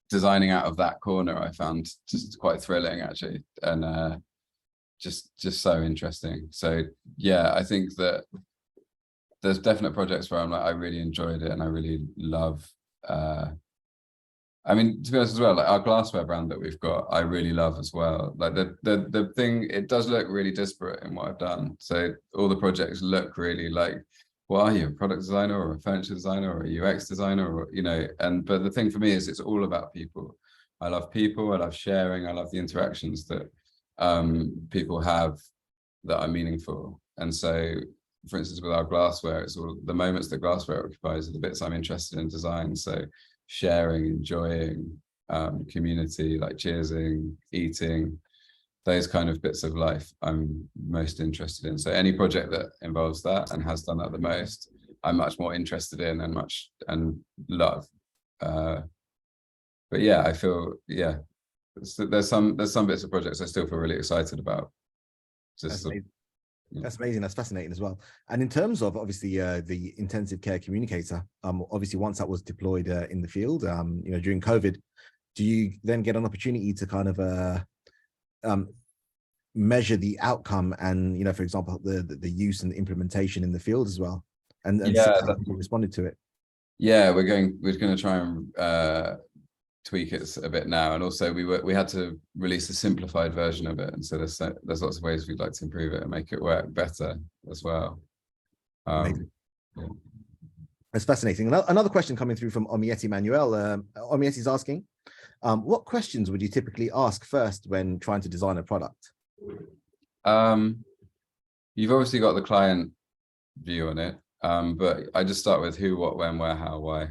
designing out of that corner I found just quite thrilling, actually, and just so interesting. So yeah, I think that there's definite projects where I'm like, I really enjoyed it and I really love I mean, to be honest as well, like our glassware brand that we've got, I really love as well. Like the thing, it does look really disparate in what I've done. So all the projects look really like, what are you, a product designer or a furniture designer or a UX designer, or, you know, but the thing for me is it's all about people. I love people, I love sharing, I love the interactions that people have that are meaningful. And so, for instance, with our glassware, it's all the moments that glassware occupies are the bits I'm interested in design. So sharing, enjoying, community, like cheersing, eating, those kind of bits of life I'm most interested in. So any project that involves that and has done that the most, I'm much more interested in and love. But yeah, I feel, yeah, there's some bits of projects I still feel really excited about. That's amazing. That's fascinating as well. And in terms of obviously the intensive care communicator, obviously once that was deployed in the field, during COVID, do you then get an opportunity to kind of measure the outcome and, for example, the use and implementation in the field as well, and yeah, see how people responded to it? Yeah, we're going to try and tweak it a bit now, and also we had to release a simplified version of it, and so there's lots of ways we'd like to improve it and make it work better as well. Yeah. That's fascinating. Another question coming through from Omieti Manuel. Omieti's asking, what questions would you typically ask first when trying to design a product? You've obviously got the client view on it, but I just start with who, what, when, where, how, why.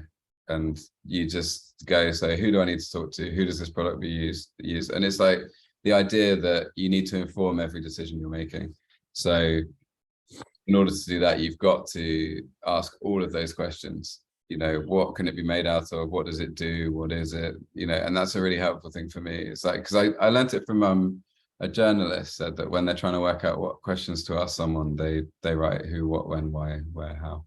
And you just go, so who do I need to talk to? Who does this product be used? And it's like the idea that you need to inform every decision you're making. So in order to do that, you've got to ask all of those questions. What can it be made out of? What does it do? What is it? And that's a really helpful thing for me. It's like, because I learned it from a journalist said that when they're trying to work out what questions to ask someone, they write who, what, when, why, where, how.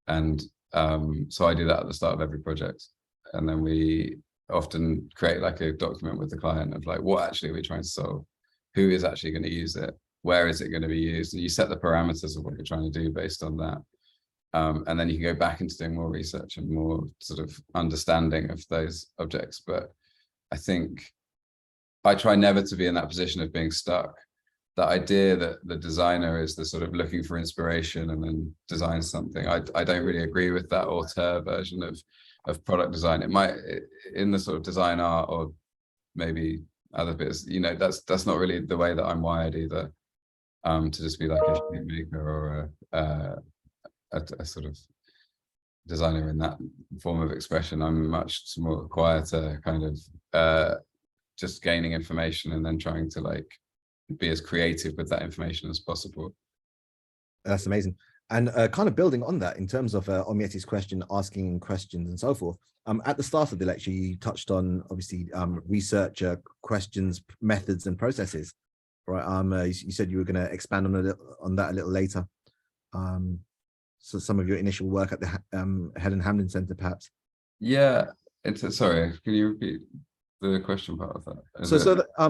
And so I do that at the start of every project, and then we often create like a document with the client of like, what actually are we trying to solve, who is actually going to use it, where is it going to be used, and you set the parameters of what you're trying to do based on that, and then you can go back into doing more research and more sort of understanding of those objects. But I think I try never to be in that position of being stuck. The idea that the designer is the sort of looking for inspiration and then design something, I don't really agree with that auteur version of product design. It might, in the sort of design art or maybe other bits, that's not really the way that I'm wired either. To just be like a shape maker or a sort of designer in that form of expression. I'm much more quieter, kind of just gaining information and then trying to like be as creative with that information as possible. That's amazing. And kind of building on that in terms of Omieti's question, asking questions and so forth. At the start of the lecture, you touched on obviously research questions, methods and processes, right? You said you were going to expand on that a little later. So some of your initial work at the Helen Hamlyn Centre, perhaps. Yeah, sorry, can you repeat the question part of that?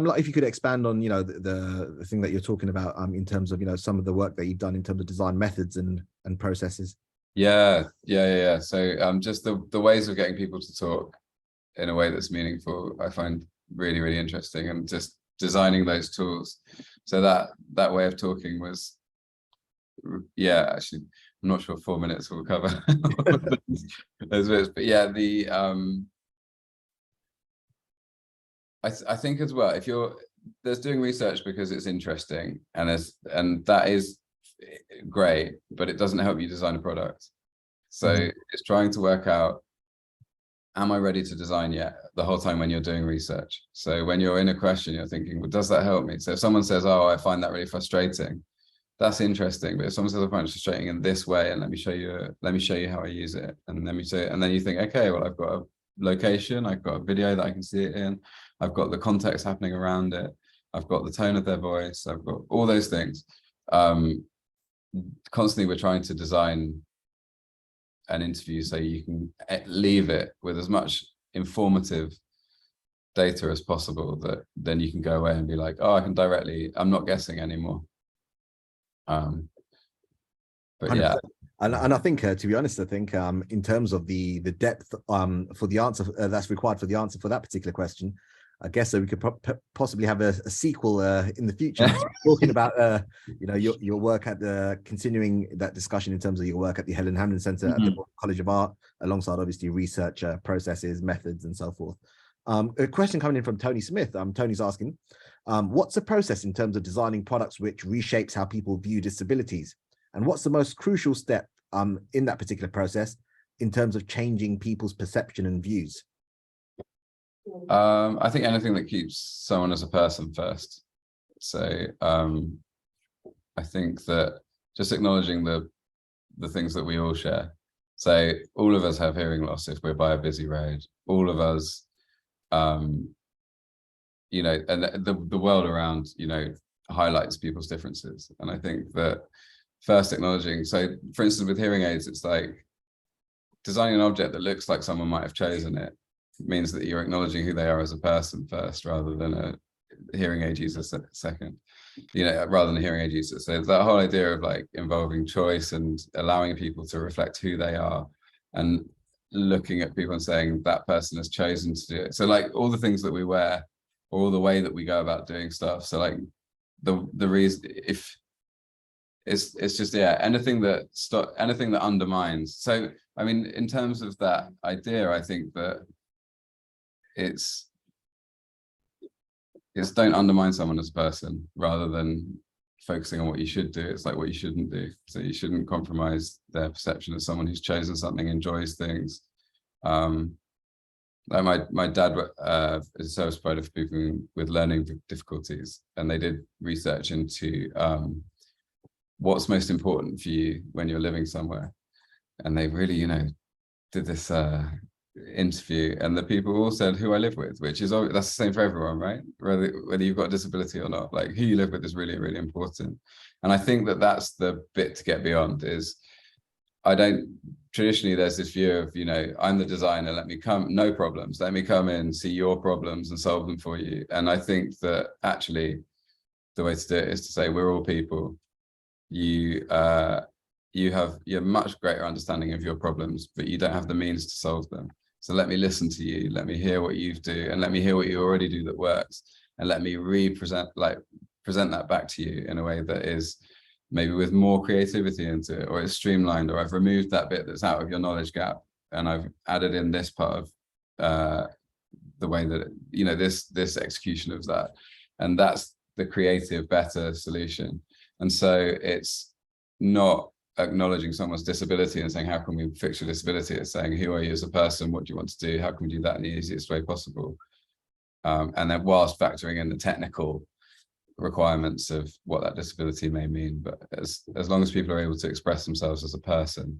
Like if you could expand on the thing that you're talking about in terms of some of the work that you've done in terms of design methods and processes. Yeah. So just the ways of getting people to talk in a way that's meaningful, I find really, really interesting, and just designing those tools. So that way of talking was, yeah, actually I'm not sure 4 minutes will cover those bits, but yeah, I think as well, if there's doing research because it's interesting and that is great, but it doesn't help you design a product. So it's trying to work out, am I ready to design yet, the whole time when you're doing research. So when you're in a question, you're thinking, well, does that help me? So if someone says, oh, I find that really frustrating, that's interesting. But if someone says I find it frustrating in this way, and let me show you how I use it, and and then you think, okay, well, I've got a location, I've got a video that I can see it in, I've got the context happening around it, I've got the tone of their voice, I've got all those things. Constantly we're trying to design an interview so you can leave it with as much informative data as possible, that then you can go away and be like, oh, I'm not guessing anymore. But yeah. And I think, to be honest, I think in terms of the depth for the answer that's required for the answer for that particular question, I guess we could possibly have a sequel in the future talking about your work at continuing that discussion in terms of your work at the Helen Hamlyn Centre at the College of Art, alongside obviously research processes, methods, and so forth. A question coming in from Tony Smith. Tony's asking, what's the process in terms of designing products which reshapes how people view disabilities? And what's the most crucial step in that particular process in terms of changing people's perception and views? I think anything that keeps someone as a person first. So I think that just acknowledging the things that we all share. So all of us have hearing loss if we're by a busy road. All of us, you know, and the world around, you know, highlights people's differences. And I think that first acknowledging, so for instance, with hearing aids, it's like designing an object that looks like someone might have chosen it means that you're acknowledging who they are as a person first, rather than a hearing aid user second, you know, rather than a hearing aid user. So that whole idea of like involving choice and allowing people to reflect who they are and looking at people and saying that person has chosen to do it. So like all the things that we wear, or the way that we go about doing stuff. So like the reason, if it's just, yeah, anything that undermines. So I mean, in terms of that idea, I think that it's don't undermine someone as a person, rather than focusing on what you should do. It's like what you shouldn't do. So you shouldn't compromise their perception as someone who's chosen something, enjoys things. Like my dad is a service provider for people with learning difficulties, and they did research into what's most important for you when you're living somewhere. And they really, you know, did this interview, and the people all said who I live with, which is, that's the same for everyone, right? Whether you've got a disability or not, like who you live with is really, really important. And I think that that's the bit to get beyond. Is traditionally there's this view of, you know, I'm the designer, let me come, no problems, let me come in, see your problems and solve them for you. And I think that actually the way to do it is to say we're all people. You have much greater understanding of your problems, but you don't have the means to solve them. So let me listen to you, let me hear what you do, and let me hear what you already do that works, and let me present that back to you in a way that is maybe with more creativity into it, or it's streamlined, or I've removed that bit that's out of your knowledge gap, and I've added in this part of the way that, you know, this execution of that, and that's the creative, better solution. And so it's not acknowledging someone's disability and saying, how can we fix your disability? It's saying, who are you as a person? What do you want to do? How can we do that in the easiest way possible? And then whilst factoring in the technical requirements of what that disability may mean. But as long as people are able to express themselves as a person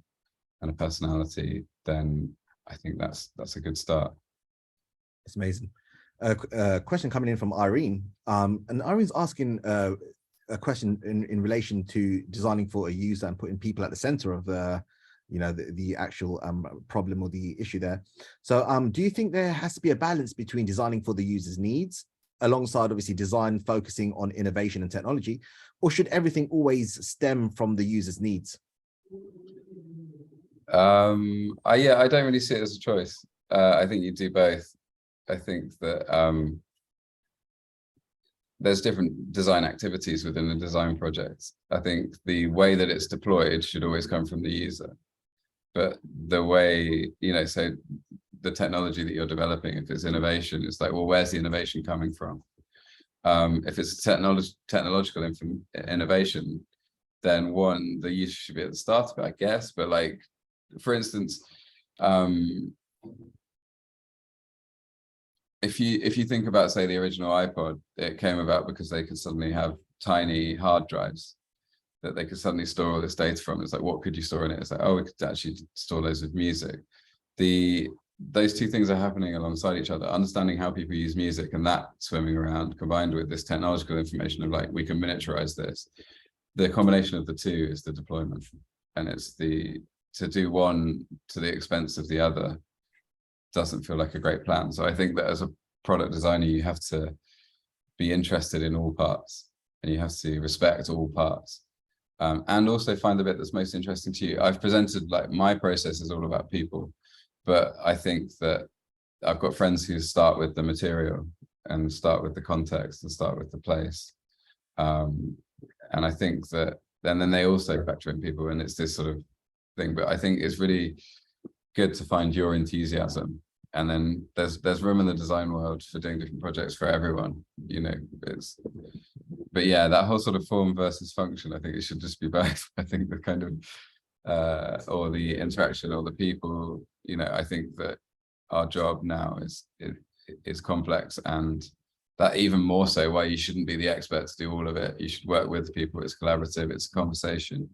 and a personality, then I think that's a good start. It's amazing. A question coming in from Irene, and Irene's asking a question in relation to designing for a user and putting people at the center of the actual problem or the issue there. So do you think there has to be a balance between designing for the user's needs alongside obviously design focusing on innovation and technology, or should everything always stem from the user's needs? I don't really see it as a choice. I think you do both. I think that there's different design activities within a design project. I think the way that it's deployed should always come from the user. But the way, you know, so the technology that you're developing, if it's innovation, it's like, well, where's the innovation coming from? If it's technological innovation, then one, the user should be at the start of it, I guess. But like, for instance, if you think about, say, the original iPod, it came about because they could suddenly have tiny hard drives that they could suddenly store all this data from. It's like, what could you store in it? It's like, oh, we could actually store loads of music. Those two things are happening alongside each other. Understanding how people use music and that swimming around, combined with this technological information of like, we can miniaturize this. The combination of the two is the deployment, and it's to do one to the expense of the other doesn't feel like a great plan. So I think that as a product designer, you have to be interested in all parts, and you have to respect all parts, and also find the bit that's most interesting to you. I've presented, like, my process is all about people, but I think that I've got friends who start with the material and start with the context and start with the place. And I think that then they also factor in people, and it's this sort of thing. But I think it's really good to find your enthusiasm, and then there's room in the design world for doing different projects for everyone, you know. But yeah, that whole sort of form versus function, I think it should just be both. I think the kind of or the interaction or the people, you know, I think that our job now is complex, and that even more so why you shouldn't be the expert to do all of it. You should work with people. It's collaborative, it's a conversation,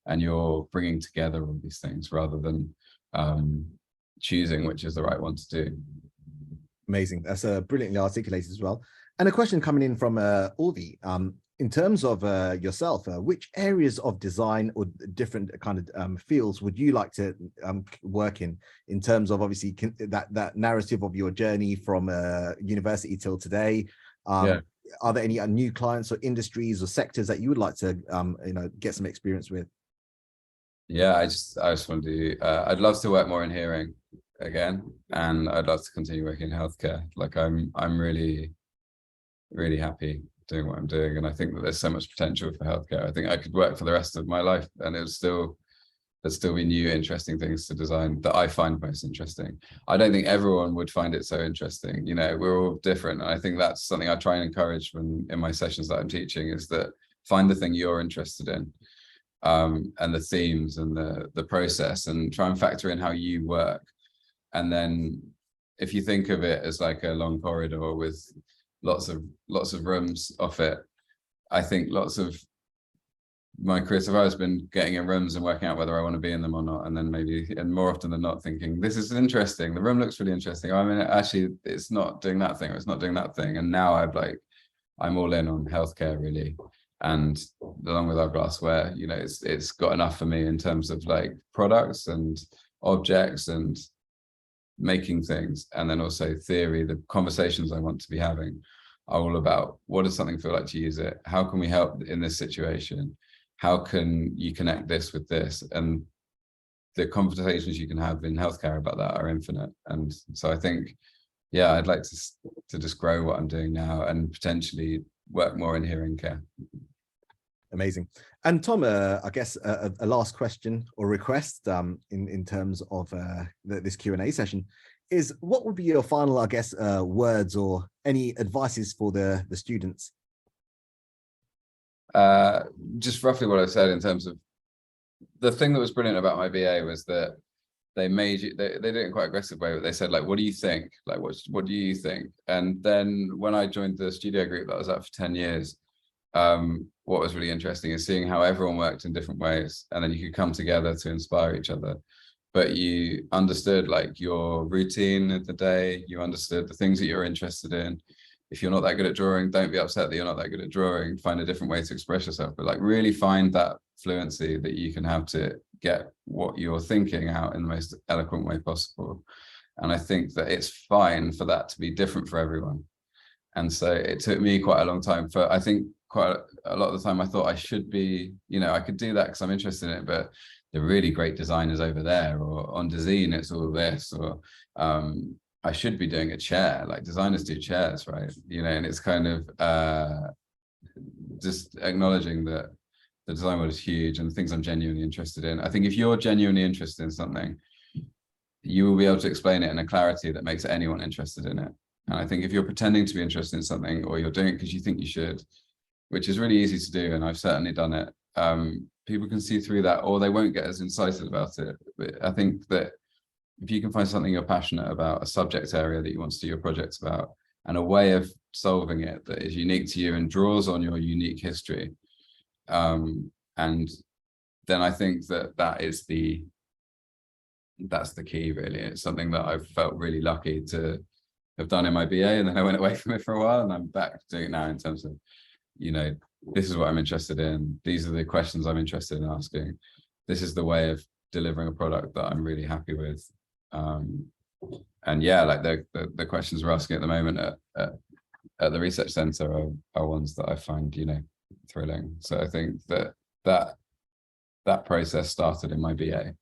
and you're bringing together all these things rather than choosing which is the right one to do. Amazing. That's brilliantly articulated as well. And a question coming in from Orvi. In terms of yourself, which areas of design or different kind of fields would you like to work in terms of obviously that narrative of your journey from university till today? Are there any new clients or industries or sectors that you would like to get some experience with? Yeah, I just want to do, I'd love to work more in hearing again, and I'd love to continue working in healthcare. Like I'm really, really happy doing what I'm doing, and I think that there's so much potential for healthcare. I think I could work for the rest of my life and there'd still be new interesting things to design that I find most interesting. I don't think everyone would find it so interesting. You know, we're all different, and I think that's something I try and encourage when in my sessions that I'm teaching, is that find the thing you're interested in, and the themes and the process, and try and factor in how you work. And then if you think of it as like a long corridor with lots of rooms off it, I think lots of my career so far has been getting in rooms and working out whether I want to be in them or not, and then maybe, and more often than not, thinking this is interesting, the room looks really interesting, I mean actually it's not doing that thing, or it's not doing that thing. And now I'm all in on healthcare really, and along with our glassware, you know, it's got enough for me in terms of like products and objects and making things, and then also theory. The conversations I want to be having are all about, what does something feel like to use it, how can we help in this situation, how can you connect this with this, and the conversations you can have in healthcare about that are infinite. And so I think, yeah, I'd like to just grow what I'm doing now and potentially work more in hearing care. Amazing. And Tom, I guess a last question or request in terms of this Q&A session is, what would be your final, I guess, words or any advices for the students? Just roughly what I said, in terms of the thing that was brilliant about my BA was that they made you, they did it in quite aggressive way, but they said like, what do you think? Like, what do you think? And then when I joined the studio group that I was at for 10 years, what was really interesting is seeing how everyone worked in different ways, and then you could come together to inspire each other. But you understood like your routine of the day, you understood the things that you're interested in. If you're not that good at drawing, don't be upset that you're not that good at drawing. Find a different way to express yourself, but like really find that fluency that you can have to get what you're thinking out in the most eloquent way possible. And I think that it's fine for that to be different for everyone. And so it took me quite a long time for, I think quite a lot of the time I thought I should be, you know, I could do that because I'm interested in it, but the really great design is over there, or on Design it's all this, or I should be doing a chair, like designers do chairs, right? You know, and it's kind of just acknowledging that the design world is huge and the things I'm genuinely interested in. I think if you're genuinely interested in something, you will be able to explain it in a clarity that makes anyone interested in it. And I think if you're pretending to be interested in something, or you're doing it because you think you should, which is really easy to do, and I've certainly done it, people can see through that, or they won't get as excited about it. But I think that if you can find something you're passionate about, a subject area that you want to do your projects about, and a way of solving it that is unique to you and draws on your unique history, and then I think that that's the key, really. It's something that I've felt really lucky to have done in my BA, and then I went away from it for a while, and I'm back doing it now in terms of, you know, this is what I'm interested in, these are the questions I'm interested in asking, this is the way of delivering a product that I'm really happy with. And yeah, like the questions we're asking at the moment at the research center are ones that I find, you know, thrilling. So I think that process started in my BA.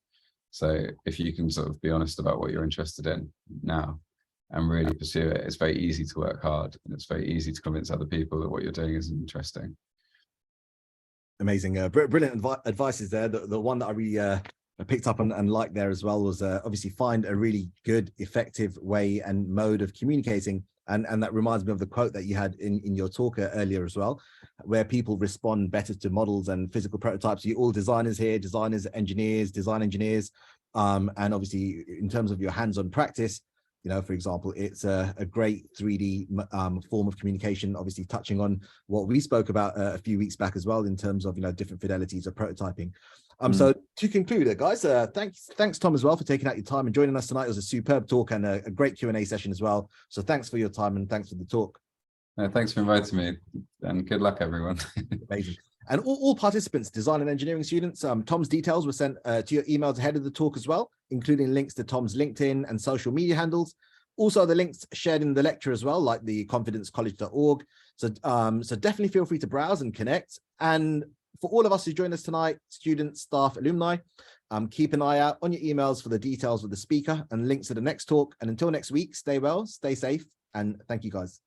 So if you can sort of be honest about what you're interested in now and really pursue it, it's very easy to work hard, and it's very easy to convince other people that what you're doing is interesting. Amazing. Brilliant advice is there. The one that I really picked up and liked there as well was obviously find a really good, effective way and mode of communicating. And that reminds me of the quote that you had in your talk earlier as well, where people respond better to models and physical prototypes. You're all designers here, designers, engineers, design engineers. And obviously, in terms of your hands-on practice, You know, for example, it's a great 3D form of communication, obviously touching on what we spoke about a few weeks back as well in terms of, you know, different fidelities of prototyping. So to conclude, guys, thanks Tom as well for taking out your time and joining us tonight. It was a superb talk and a great Q&A session as well. So thanks for your time and thanks for the talk. Thanks for inviting me, and good luck, everyone. Amazing. And all participants, design and engineering students, Tom's details were sent to your emails ahead of the talk as well, including links to Tom's LinkedIn and social media handles. Also, the links shared in the lecture as well, like the confidencecollege.org. So definitely feel free to browse and connect. And for all of us who joined us tonight, students, staff, alumni, keep an eye out on your emails for the details of the speaker and links to the next talk. And until next week, stay well, stay safe, and thank you guys.